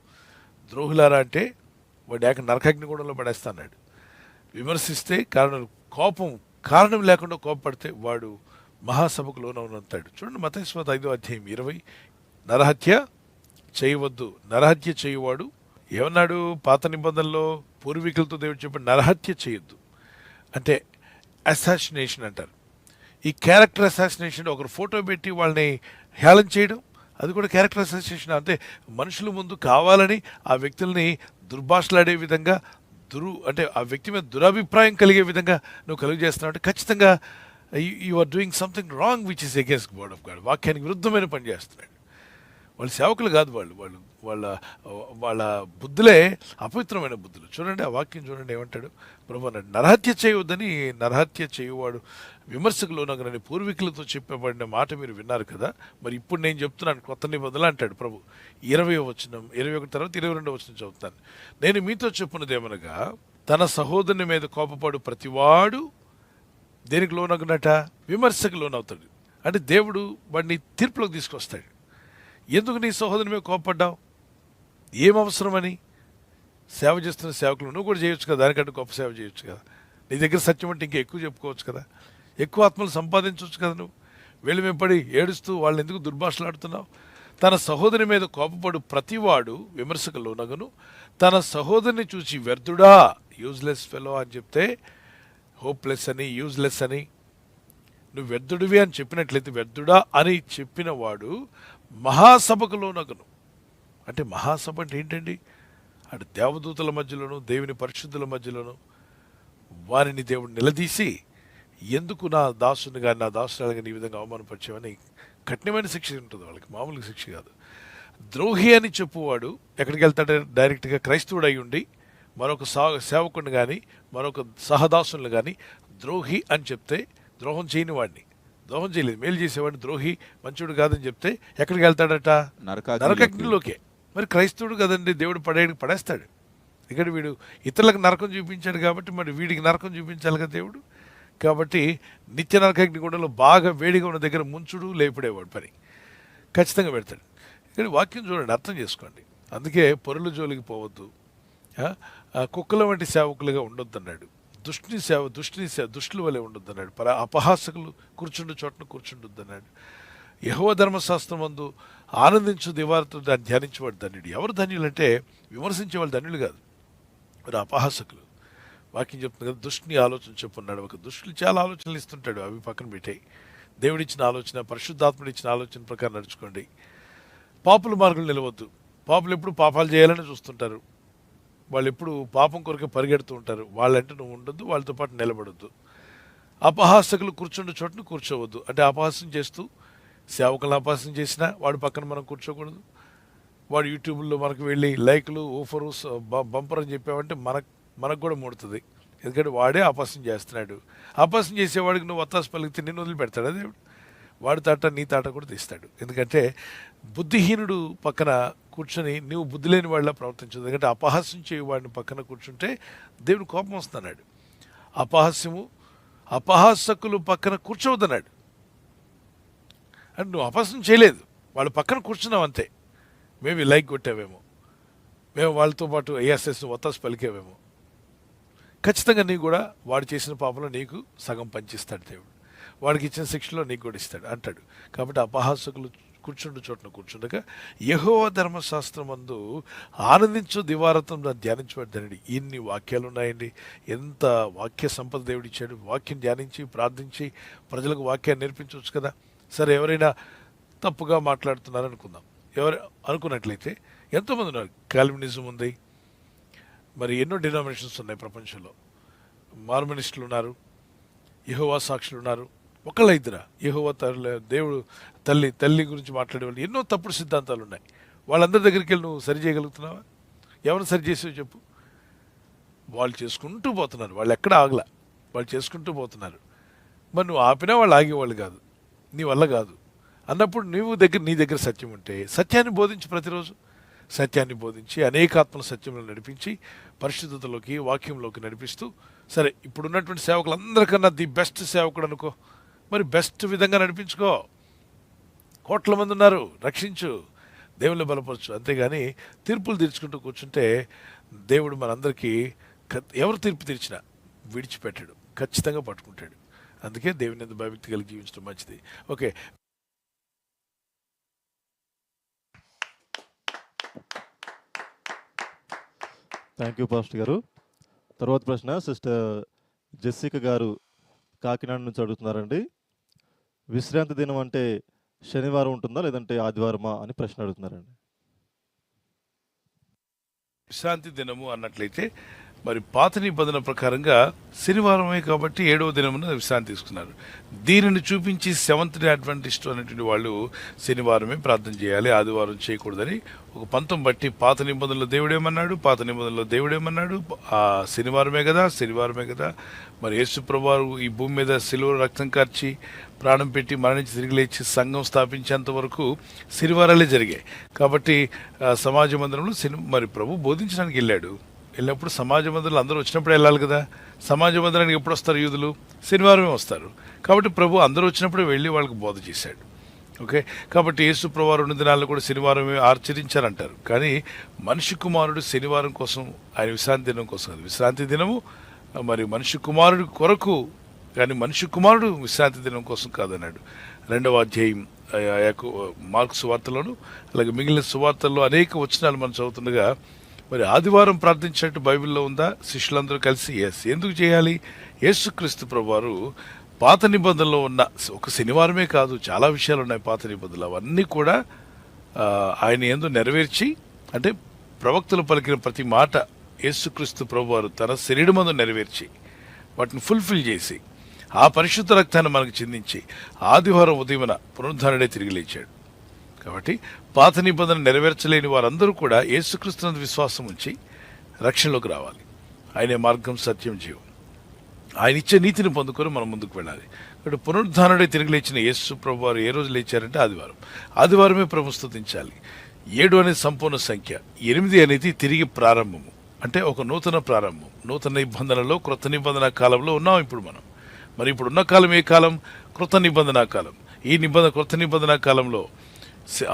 S2: ద్రోహులారా అంటే వాడు ఏక నరకాగ్నిగూడంలో పడేస్తా అన్నాడు. విమర్శిస్తే కారణం లేకుండా కోపపడితే వాడు మహాసభకు లోనవునంతాడు. చూడండి మత్తయి సువార్త 5:20, నరహత్య చేయవద్దు. నరహత్య చేయువాడు ఏమన్నాడు పాత నిబంధనలో పూర్వీకులతో దేవుడు చెప్పిన నరహత్య చేయొద్దు అంటే అసాసినేషన్ అంటారు. ఈ క్యారెక్టర్ అసాసినేషన్, ఒకరు ఫోటో పెట్టి వాళ్ళని హేళన చేయడం, అది కూడా క్యారెక్టర్ అసాసినేషన్. అంటే మనుషుల ముందు కావాలని ఆ వ్యక్తుల్ని దుర్భాషలాడే విధంగా అంటే ఆ వ్యక్తి మీద దురభిప్రాయం కలిగే విధంగా నువ్వు కలుగజేస్తున్నావు అంటే ఖచ్చితంగా you are doing something wrong which is against word of God. వాక్యానికి విరుద్ధమైన పని చేస్తున్నాడు. వాళ్ళు సేవకులు కాదు, వాళ్ళ బుద్ధులే అపవిత్రమైన బుద్ధులు. చూడండి ఆ వాక్యం చూడండి ఏమంటాడు ప్రభు అన్నాడు, నరహత్య చేయవద్దని. నరహత్య చేయువాడు విమర్శకు లోనగనని పూర్వీకులతో చెప్పబడిన మాట మీరు విన్నారు కదా, మరి ఇప్పుడు నేను చెప్తున్నాను కొత్త నిబంధనలు అంటాడు ప్రభు. 20వ వచనం, 21 తర్వాత 22వ వచనం చదువుతాను. నేను మీతో చెప్పున్నదేమనగా, తన సహోదరుని మీద కోపపడు ప్రతివాడు దేనికి లోనగునట? విమర్శకు లోనవుతాడు. అంటే దేవుడు వాడిని తీర్పులోకి తీసుకొస్తాడు. ఎందుకు నీ సహోదరుని మీద కోపపడ్డావు, ఏం అవసరమని? సేవ చేస్తున్న సేవకులు నువ్వు కూడా చేయొచ్చు కదా, దానికంటే గొప్ప సేవ చేయొచ్చు కదా. నీ దగ్గర సత్యం అంటే ఇంకా ఎక్కువ చెప్పుకోవచ్చు కదా, ఎక్కువ ఆత్మలు సంపాదించవచ్చు కదా. నువ్వు వెళ్ళి వెంపడి ఏడుస్తూ వాళ్ళని ఎందుకు దుర్భాషలాడుతున్నావు? తన సహోదరి మీద కోపపడు ప్రతివాడు విమర్శకు లోనగును. తన సహోదరిని చూసి వ్యర్థుడా, యూజ్లెస్ ఫెలో అని చెప్తే హోప్లెస్ అని, యూజ్లెస్ అని, నువ్వు వ్యర్థుడివి అని చెప్పినట్లయితే వ్యర్థుడా అని చెప్పిన వాడు మహాసభకు లోనగును. అంటే మహాసభ అంటే ఏంటండి? అటు దేవదూతల మధ్యలోను దేవుని పరిశుద్ధుల మధ్యలోను వారిని దేవుడు నిలదీసి, ఎందుకు నా దాసుని కానీ నా దాసురాలు కానీ ఈ విధంగా అవమానపరిచామని కఠినమైన శిక్ష ఉంటుంది వాళ్ళకి, మామూలుగా శిక్ష కాదు. ద్రోహి అని చెప్పువాడు ఎక్కడికి వెళ్తాడు? డైరెక్ట్గా క్రైస్తవుడు అయి ఉండి మరొక సేవకుడిని కానీ మరొక సహదాసుని కానీ ద్రోహి అని చెప్తే, ద్రోహం చేయని వాడిని, ద్రోహం చేయలేదు మేలు చేసేవాడిని ద్రోహి మంచోడు కాదని చెప్తే ఎక్కడికి వెళ్తాడట? నరకాగ్నిలోకే. మరి క్రైస్తవుడు కదండి, దేవుడు పడేస్తాడు. ఇక్కడ వీడు ఇతరులకు నరకం చూపించాడు కాబట్టి మరి వీడికి నరకం చూపించాలి కదా దేవుడు. కాబట్టి నిత్య నరకాగ్నిగుండంలో బాగా వేడిగా ఉన్న దగ్గర ముంచుడు లేపడేవాడు పని ఖచ్చితంగా పెడతాడు. ఇక్కడ వాక్యం చూడండి, అర్థం చేసుకోండి. అందుకే పొరుల జోలికి పోవద్దు, కుక్కల వంటి సేవకులుగా ఉండొద్దు అన్నాడు. దుష్టుల వలె ఉండొద్దు అన్నాడు. అపహాసకులు కూర్చుండు చోటను కూర్చుండొద్దు అన్నాడు. యెహోవా ధర్మశాస్త్రం మందు ఆనందించు దివారతో దాన్ని ధ్యానించేవాడు ధన్యుడు. ఎవరు ధన్యులు అంటే విమర్శించే వాళ్ళు ధన్యులు కాదు, మరి అపహాసకులు. వాక్యం చెప్తుంది కదా, దుష్టుని ఆలోచన చెప్పున్నాడు. ఒక దుష్టులు చాలా ఆలోచనలు ఇస్తుంటాడు, అవి పక్కన పెట్టాయి. దేవుడిచ్చిన ఆలోచన, పరిశుద్ధాత్ముడు ఇచ్చిన ఆలోచన ప్రకారం నడుచుకోండి. పాపుల మార్గంలో నిలవద్దు. పాపులు ఎప్పుడు పాపాలు చేయాలని చూస్తుంటారు, వాళ్ళు ఎప్పుడు పాపం కొరకే పరిగెడుతూ ఉంటారు. వాళ్ళంటే నువ్వు ఉండొద్దు, వాళ్ళతో పాటు నిలబడొద్దు. అపహాసకులు కూర్చుండే చోటను కూర్చోవద్దు. అంటే అపహాస్యం చేస్తూ సేవకులను అపహాస్యం చేసినా వాడు పక్కన మనం కూర్చోకూడదు. వాడు యూట్యూబ్లో మనకు వెళ్ళి లైక్లు ఊఫరు బంపర్ అని చెప్పామంటే మనకు కూడా ముడుతుంది. ఎందుకంటే వాడే అపహాస్యం చేస్తున్నాడు. అపహాస్యం చేసేవాడికి నువ్వు వత్తాసు పలికితే నిన్ను వదిలిపెడతాడు దేవుడు. వాడి తాట నీ తాట కూడా తీస్తాడు. ఎందుకంటే బుద్ధిహీనుడు పక్కన కూర్చొని నువ్వు బుద్ధి లేని వాళ్ళ ప్రవర్తించదు. ఎందుకంటే అపహాస్యం చేయు వాడిని పక్కన కూర్చుంటే దేవుడు కోపం వస్తున్నాడు. అపహాసకులు పక్కన కూర్చోవద్దన్నాడు. అంటే నువ్వు అపహాస్యం చేయలేదు, వాళ్ళు పక్కన కూర్చున్నావు అంతే. మేబీ లైక్ కొట్టావేమో, మేము వాళ్ళతో పాటు ఏఎస్ఎస్ వత్తాసు పలికేవేమో. ఖచ్చితంగా నీకు కూడా వాడు చేసిన పాపంలో నీకు సగం పంచిస్తాడు దేవుడు. వాడికి ఇచ్చిన శిక్షలో నీకు కూడా ఇస్తాడు అంటాడు. కాబట్టి అపహాసకులు కూర్చుండు చోటను కూర్చుండగా యెహోవా ధర్మశాస్త్రం మందు ఆనందించు దివారతం ధ్యానించబడ్డానండి. ఇన్ని వాక్యాలు ఉన్నాయండి. ఎంత వాక్య సంపద దేవుడు ఇచ్చాడు. వాక్యం ధ్యానించి ప్రార్థించి ప్రజలకు వాక్యాన్ని నేర్పించవచ్చు కదా. సరే, ఎవరైనా తప్పుగా మాట్లాడుతున్నారు అనుకుందాం. ఎవరు అనుకున్నట్లయితే ఎంతోమంది ఉన్నారు. కాల్వినిజం ఉంది, మరి ఎన్నో డినామినేషన్స్ ఉన్నాయి ప్రపంచంలో. మార్మనిస్టులు ఉన్నారు, యెహోవా సాక్షులు ఉన్నారు. ఒకళ్ళ ఇద్దరా? యెహోవా దేవుడు తల్లి గురించి మాట్లాడే వాళ్ళు ఎన్నో తప్పుడు సిద్ధాంతాలు ఉన్నాయి. వాళ్ళందరి దగ్గరికి వెళ్ళి నువ్వు సరి చేయగలుగుతున్నావా? ఎవరిని సరి చేసావు చెప్పు? వాళ్ళు చేసుకుంటూ పోతున్నారు, వాళ్ళు ఎక్కడ ఆగలా, వాళ్ళు చేసుకుంటూ పోతున్నారు. మరి నువ్వు ఆపినా వాళ్ళు ఆగేవాళ్ళు కాదు, నీ వల్ల కాదు అన్నప్పుడు నీ దగ్గర సత్యం ఉంటే సత్యాన్ని బోధించి, ప్రతిరోజు సత్యాన్ని బోధించి అనేక ఆత్మల సత్యంలో నడిపించి పరిశుద్ధతలోకి వాక్యంలోకి నడిపిస్తూ, సరే ఇప్పుడున్నటువంటి సేవకులందరికన్నా ది బెస్ట్ సేవకుడు అనుకో, మరి బెస్ట్ విధంగా నడిపించుకో. కోట్ల మంది ఉన్నారు, రక్షించు, దేవుని బలపరచు. అంతేగాని తీర్పులు తీర్చుకుంటూ కూర్చుంటే దేవుడు మనందరికీ ఎవరు తీర్పు తీర్చినా విడిచిపెట్టాడు, ఖచ్చితంగా పట్టుకుంటాడు. అందుకే దేవుని యందు భయభక్తి కలిగి జీవించడం మంచిది. ఓకే,
S6: థ్యాంక్ యూ పాస్టర్ గారు. తర్వాత ప్రశ్న సిస్టర్ జెస్సిక గారు కాకినాడ నుంచి అడుగుతున్నారండి. విశ్రాంతి దినం అంటే శనివారం ఉంటుందా లేదంటే ఆదివారమా అని ప్రశ్న అడుగుతున్నారండి.
S2: విశ్రాంతి దినము అన్నట్లయితే మరి పాత నిబంధన ప్రకారంగా శనివారమే కాబట్టి 7వ దినమున విశ్రాంతి తీసుకున్నారు. దీనిని చూపించి సెవెంత్ డే అడ్వెంటిస్ట్ అనేటువంటి వాళ్ళు శనివారమే ప్రార్థన చేయాలి, ఆదివారం చేయకూడదని ఒక పంతం బట్టి పాత నిబంధనలో దేవుడేమన్నాడు, ఆ శనివారమే కదా. మరి యేసు ప్రభువారు ఈ భూమి మీద సిలువ రక్తం కార్చి ప్రాణం పెట్టి మరణించి తిరిగి లేచి సంఘం స్థాపించేంత వరకు శనివారాలే జరిగాయి. కాబట్టి సమాజ మందిరంలో మరి ప్రభు బోధించడానికి వెళ్ళినప్పుడు సమాజ మందిరంలో అందరూ వచ్చినప్పుడు వెళ్ళాలి కదా. సమాజ మందిరానికి ఎప్పుడు వస్తారు యూదులు? శనివారమే వస్తారు. కాబట్టి ప్రభు అందరూ వచ్చినప్పుడు వెళ్ళి వాళ్ళకి బోధ చేశాడు. ఓకే, కాబట్టి యేసు ప్రభువారు 2 దినాలను కూడా శనివారమే ఆచరించారంటారు. కానీ మనిషి కుమారుడు శనివారం కోసం, ఆయన విశ్రాంతి దినం కోసం కాదు. విశ్రాంతి దినము మరి మనిషి కుమారుడి కొరకు, కానీ మనిషి కుమారుడు విశ్రాంతి దినం కోసం కాదన్నాడు. 2వ అధ్యాయం మార్కు సువార్తలోను అలాగే మిగిలిన సువార్తల్లో అనేక వచనాలు మనం చదువుతుండగా మరి ఆదివారం ప్రార్థించినట్టు బైబిల్లో ఉందా? శిష్యులందరూ కలిసి ఎందుకు చేయాలి? యేసుక్రీస్తు ప్రభువారు పాత నిబంధనలో ఉన్న ఒక శనివారమే కాదు, చాలా విషయాలు ఉన్నాయి పాత నిబంధనలు. అవన్నీ కూడా ఆయన యందు నెరవేర్చి, అంటే ప్రవక్తలు పలికిన ప్రతి మాట యేసుక్రీస్తు ప్రభువారు తన శరీరమందు నెరవేర్చి వాటిని ఫుల్ఫిల్ చేసి ఆ పరిశుద్ధ రక్తాన్ని మనకు చిందించి ఆదివారం ఉదయమున పునరుద్ధరణే తిరిగి లేచాడు. కాబట్టి పాత నిబంధన నెరవేర్చలేని వారందరూ కూడా యేసుక్రీస్తునందు విశ్వాసం ఉంచి రక్షణలోకి రావాలి. ఆయనే మార్గం, సత్యం, జీవం. ఆయన ఇచ్చే నీతిని పొందుకొని మనం ముందుకు వెళ్ళాలి. కాబట్టి పునరుద్ధరణే తిరిగి లేచిన యేసు ప్రభువారు ఏ రోజు లేచారంటే ఆదివారం. ఆదివారమే ప్రభు స్తుతించాలి. 7 అనేది సంపూర్ణ సంఖ్య, 8 అనేది తిరిగి ప్రారంభము, అంటే ఒక నూతన ప్రారంభం. నూతన నిబంధనలో క్రొత్త నిబంధన కాలంలో ఉన్నాం ఇప్పుడు మనం. మరి ఇప్పుడున్న కాలం ఏ కాలం? క్రొత్త నిబంధన కాలం. ఈ క్రొత్త నిబంధన కాలంలో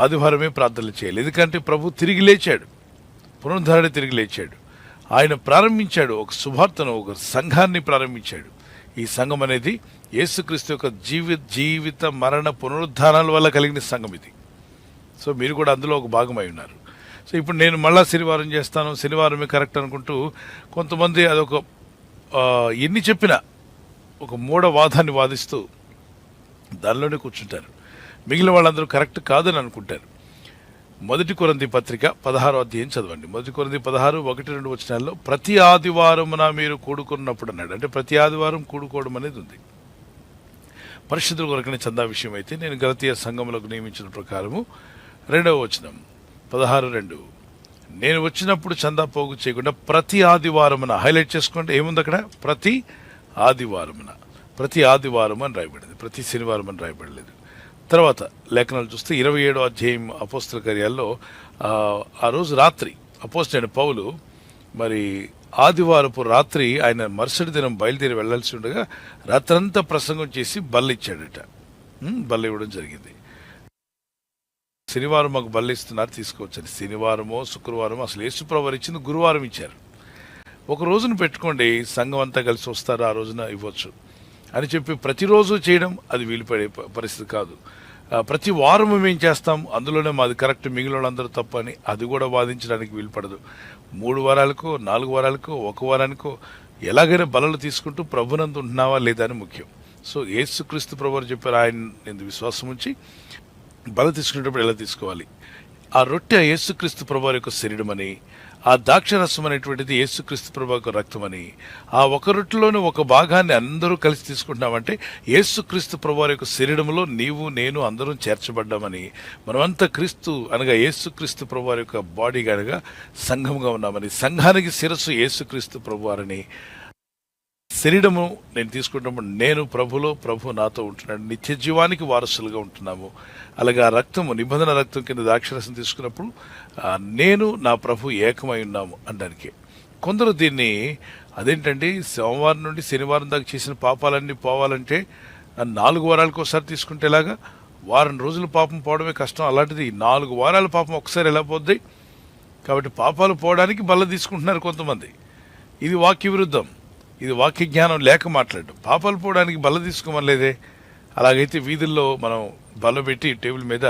S2: ఆదివారమే ప్రార్థనలు చేయాలి. ఎందుకంటే ప్రభు తిరిగి లేచాడు, పునరుద్ధరణ తిరిగి లేచాడు. ఆయన ప్రారంభించాడు ఒక సువార్తను, ఒక సంఘాన్ని ప్రారంభించాడు. ఈ సంఘం అనేది యేసుక్రీస్తు యొక్క జీవిత మరణ పునరుద్ధానాల వల్ల కలిగిన సంఘం ఇది. సో మీరు కూడా అందులో ఒక భాగమై ఉన్నారు. సో ఇప్పుడు నేను మళ్ళా శనివారం చేస్తాను, శనివారమే కరెక్ట్ అనుకుంటూ కొంతమంది అదొక ఎన్ని చెప్పినా ఒక మూఢవాదాన్ని వాదిస్తూ దానిలోనే కూర్చుంటారు. మిగిలిన వాళ్ళందరూ కరెక్ట్ కాదని అనుకుంటారు. 1 కొరింథీ పత్రిక 16వ అధ్యాయం చదవండి. 1 కొరింథీ 16, 1-2 వచనాల్లో ప్రతి ఆదివారమున మీరు కూడుకున్నప్పుడు అన్నాడు. అంటే ప్రతి ఆదివారం కూడుకోవడం అనేది ఉంది. పరిశుద్ధుల కొరకనే చందా విషయం అయితే నేను గలతీయ సంఘములకు నియమించిన ప్రకారము 2వ వచనం 16:2 నేను వచ్చినప్పుడు చందా పోగు చేయకుండా ప్రతి ఆదివారమున, హైలైట్ చేసుకోండి ఏముంది అక్కడ, ప్రతి ఆదివారమున. ప్రతి ఆదివారం అని రాయబడింది, ప్రతి శనివారం అని రాయబడలేదు. తర్వాత లేఖనాలు చూస్తే 27వ అధ్యాయం అపోస్తల కార్యాల్లో ఆ రోజు రాత్రి అపోస్తలుడైన పౌలు మరి ఆదివారపు రాత్రి ఆయన మరుసటి దినం బయలుదేరి వెళ్లాల్సి ఉండగా రాత్రంతా ప్రసంగం చేసి బల్ల ఇచ్చాడట. బల్ల ఇవ్వడం జరిగింది. శనివారం మాకు బల్ల ఇస్తున్నారు, తీసుకోవచ్చని. శనివారమో శుక్రవారమో, అసలు యేసుప్రభువారు ఇచ్చింది గురువారం ఇచ్చారు. ఒక రోజును పెట్టుకోండి, సంఘం అంతా కలిసి వస్తారు, ఆ రోజున ఇవ్వచ్చు అని చెప్పి ప్రతిరోజు చేయడం అది వీలుపడే పరిస్థితి కాదు. ప్రతి వారం మేము చేస్తాం, అందులోనే మాది కరెక్ట్, మిగిలిన వాళ్ళందరూ తప్పు అని అది కూడా వాదించడానికి వీలుపడదు. 3 వారాలకో 4 వారాలకో 1 వారానికో ఎలాగైనా బలలు తీసుకుంటూ ప్రభునందు ఉంటున్నావా లేదా అని ముఖ్యం. సో యేసుక్రీస్తు ప్రభువారు చెప్పారు, ఆయన ఎందుకు విశ్వాసం ఉంచి బల తీసుకునేటప్పుడు ఎలా తీసుకోవాలి. ఆ రొట్టె యేసుక్రీస్తు ప్రభువారి యొక్క శరీరం అని, ఆ ద్రాక్షరసం అనేటువంటిది యేసుక్రీస్తు ప్రభువు యొక్క రక్తం అని, ఆ ఒక రొట్టెలోని ఒక భాగాన్ని అందరూ కలిసి తీసుకుంటున్నామంటే యేసుక్రీస్తు ప్రభువారి యొక్క శరీరంలో నీవు నేను అందరం చేర్చబడ్డామని, మనమంతా క్రీస్తు అనగా యేసుక్రీస్తు ప్రభువారి యొక్క బాడీగా అనగా సంఘంగా ఉన్నామని, సంఘానికి శిరస్సు యేసుక్రీస్తు ప్రభువారని, శరీరము నేను తీసుకుంటున్నప్పుడు నేను ప్రభులో, ప్రభు నాతో ఉంటున్నాడు, నిత్య జీవానికి వారసులుగా ఉంటున్నాము. అలాగే ఆ రక్తము, నిబంధన రక్తం కింద ద్రాక్షరసం తీసుకున్నప్పుడు నేను నా ప్రభు ఏకమై ఉన్నాము అనడానికి. కొందరు దీన్ని అదేంటండి సోమవారం నుండి శనివారం దాకా చేసిన పాపాలన్నీ పోవాలంటే 4 వారాలకు ఒకసారి తీసుకుంటే ఎలాగా, వారం రోజులు పాపం పోవడమే కష్టం, అలాంటిది 4 వారాల పాపం ఒకసారి ఎలా పోద్ది? కాబట్టి పాపాలు పోవడానికి బల్ల తీసుకుంటున్నారు కొంతమంది. ఇది వాక్య విరుద్ధం, ఇది వాక్య జ్ఞానం లేక మాట్లాడడం. పాపాలు పోవడానికి బల్ల తీసుకోమనలేదే. అలాగైతే వీధుల్లో మనం బల్ల పెట్టి టేబుల్ మీద,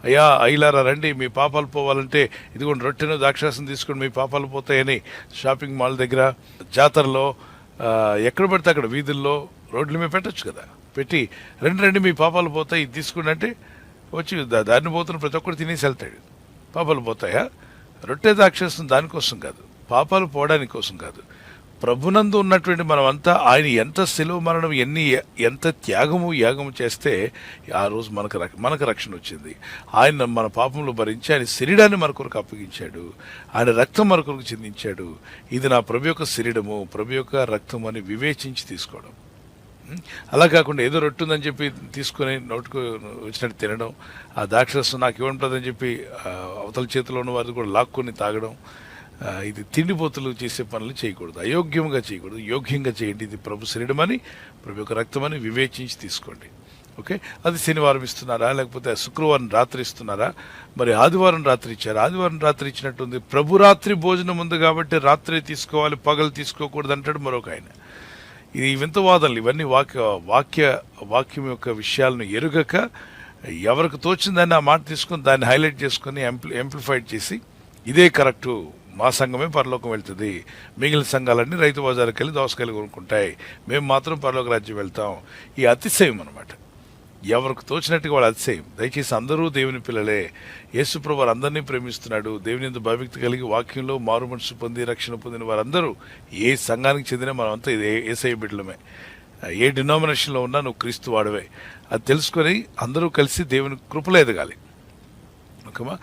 S2: అయ్యా ఐలారా రండి, మీ పాపాలు పోవాలంటే ఇదిగోండి రొట్టెను ద్రాక్షాసం తీసుకొని మీ పాపాలు పోతాయని షాపింగ్ మాల్ దగ్గర, జాతరలో, ఎక్కడ పడితే అక్కడ వీధుల్లో రోడ్ల మీద పెట్టచ్చు కదా. పెట్టి రండి రండి మీ పాపాలు పోతాయి ఇది తీసుకోండి అంటే వచ్చి దారిని పోతున్న ప్రతి ఒక్కరు తినేసి వెళ్తాడు. పాపాలు పోతాయా? రొట్టె ద్రాక్షాసం దానికోసం కాదు, పాపాలు పోవడానికి కోసం కాదు. ప్రభునందు ఉన్నటువంటి మనమంతా ఆయన ఎంత సెలవు మరణం, ఎంత త్యాగము యాగము చేస్తే ఆ రోజు మనకు రక్షణ వచ్చింది. ఆయన మన పాపములు భరించి ఆయన శరీరాన్ని మన కొరకు అప్పగించాడు, ఆయన రక్తం మన కొరకు చిందించాడు. ఇది నా ప్రభు యొక్క శరీరము, ప్రభు యొక్క రక్తం అని వివేచించి తీసుకోవడం. అలా కాకుండా ఏదో రొట్టుందని చెప్పి తీసుకొని నోటుకు వచ్చినట్టు తినడం, ఆ ద్రాక్షరసం నాకు ఇవ్వడం చెప్పి అవతల చేతిలో ఉన్న వారిని కూడా లాక్కొని తాగడం, ఇది తిండిపోతులు చేసే పనులు చేయకూడదు, అయోగ్యంగా చేయకూడదు, యోగ్యంగా చేయండి. ఇది ప్రభు శరీరం అని, ప్రభు యొక్క రక్తం అని వివేచించి తీసుకోండి. ఓకే, అది శనివారం ఇస్తున్నారా, లేకపోతే శుక్రవారం రాత్రి ఇస్తున్నారా, మరి ఆదివారం రాత్రి ఇచ్చారా? ఆదివారం రాత్రి ఇచ్చినట్టుంది. ప్రభు రాత్రి భోజనం ఉంది కాబట్టి రాత్రి తీసుకోవాలి, పగలు తీసుకోకూడదు అంటాడు మరొక ఆయన. ఇది వింత వాదనలు ఇవన్నీ. వాక్యం యొక్క విషయాలను ఎరుగక ఎవరికి తోచిందని ఆ మాట తీసుకొని దాన్ని హైలైట్ చేసుకొని యాంప్లిఫైడ్ చేసి ఇదే కరెక్టు, మా సంఘమే పరలోకం వెళ్తుంది, మిగిలిన సంఘాలన్నీ రైతు బజారుకి వెళ్ళి దోసకాయలు కొనుక్కుంటాయి, మేము మాత్రం పరలోక రాజ్యం వెళ్తాం. ఈ అతిశయం అన్నమాట. ఎవరికి తోచినట్టుగా వాళ్ళ అతిశయం. దయచేసి అందరూ దేవుని పిల్లలే. యేసుప్రభు వారు అందరినీ ప్రేమిస్తున్నాడు. దేవుని యందు భయభక్తి కలిగి వాక్యంలో మారు మనసు పొంది రక్షణ పొందిన వారందరూ ఏ సంఘానికి చెందిన మనమంతా ఇది యేసయ్య బిడ్డలమే. ఏ డినామినేషన్లో ఉన్నా నువ్వు క్రీస్తు వాడవే. అది తెలుసుకొని అందరూ కలిసి దేవుని కృపలో ఎదగాలి. ఓకేమా?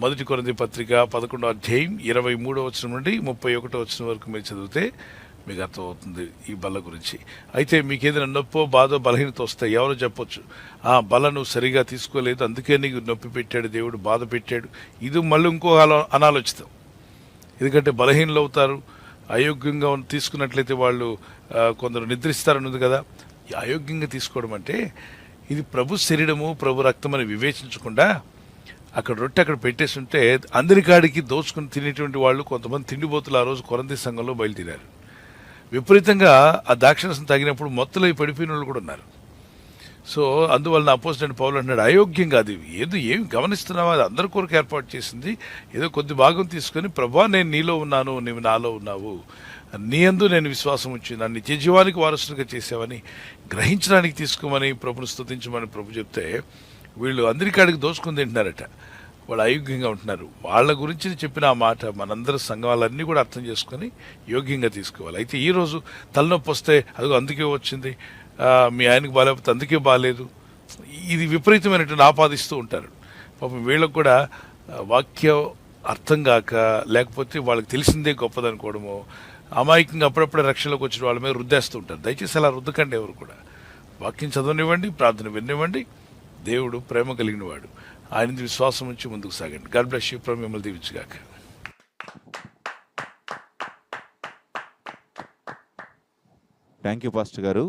S2: 1 కొరింథీ పత్రిక 11వ అధ్యాయం 23వ వచనం నుండి 31వ వచనం వరకు మీరు చదివితే మీకు అర్థమవుతుంది ఈ బల్ల గురించి. అయితే మీకు ఏదైనా నొప్పో బాధో బలహీనత వస్తాయి. ఎవరో చెప్పొచ్చు, ఆ బల్ల నువ్వు సరిగా తీసుకోలేదు, అందుకే నీకు నొప్పి పెట్టాడు దేవుడు, బాధ పెట్టాడు. ఇది మళ్ళీ ఇంకో అనాలోచితం. ఎందుకంటే బలహీనలు అవుతారు. అయోగ్యంగా తీసుకున్నట్లయితే వాళ్ళు కొందరు నిద్రిస్తారని ఉంది కదా. అయోగ్యంగా తీసుకోవడం అంటే ఇది ప్రభు శరీరము, ప్రభు రక్తం అని వివేచించకుండా అక్కడ రొట్టె అక్కడ పెట్టేసి ఉంటే అందరికాడికి దోచుకుని తినేటువంటి వాళ్ళు కొంతమంది తిండిపోతులు ఆ రోజు కొరంథీ సంఘంలో బయలుదేరారు. విపరీతంగా ఆ ద్రాక్షరసం తాగినప్పుడు మొత్తలో పడిపోయిన వాళ్ళు కూడా ఉన్నారు. సో అందువలన అపోజిట్ పౌలు అంటున్నాడు, అయోగ్యంగా అది ఏమి గమనిస్తున్నావా, అది అందరి కొరకు ఏర్పాటు చేసింది. ఏదో కొద్ది భాగం తీసుకొని, ప్రభువా నేను నీలో ఉన్నాను, నీవు నాలో ఉన్నావు, నీ యందు నేను విశ్వాసం ఉంచి నన్ను నిత్య జీవానికి వారసునిగా చేసావని గ్రహించడానికి తీసుకోమని ప్రభుని స్తుతించమని ప్రభు చెప్తే, వీళ్ళు అందరికాడికి దోచుకుని తింటున్నారట. వాళ్ళు అయోగ్యంగా ఉంటున్నారు. వాళ్ళ గురించి చెప్పిన ఆ మాట మనందరి సంఘాలన్నీ కూడా అర్థం చేసుకొని యోగ్యంగా తీసుకోవాలి. అయితే ఈరోజు తలనొప్పి వస్తే అదిగో అందుకే వచ్చింది, మీ ఆయనకు బాగాలేకపోతే అందుకే బాగాలేదు, ఇది విపరీతమైనటువంటి ఆపాదిస్తూ ఉంటారు. పాపం వీళ్ళకు కూడా వాక్యం అర్థం కాక, లేకపోతే వాళ్ళకి తెలిసిందే గొప్పదనుకోవడమో, అమాయకంగా అప్పుడప్పుడే రక్షణలోకి వచ్చిన వాళ్ళ మీద రుద్దేస్తూ ఉంటారు. దయచేసి అలా రుద్దకండి. ఎవరు కూడా వాక్యం చదవనివ్వండి, ప్రార్థన వినివ్వండి. దేవుడు ప్రేమ కలిగిన వాడు. ఆయన విశ్వాసం నుంచి ముందుకు సాగండి. God bless you. ప్రభు మిమ్మల్ని దీవించుగాక.
S1: థ్యాంక్ యూ పాస్టర్ గారు.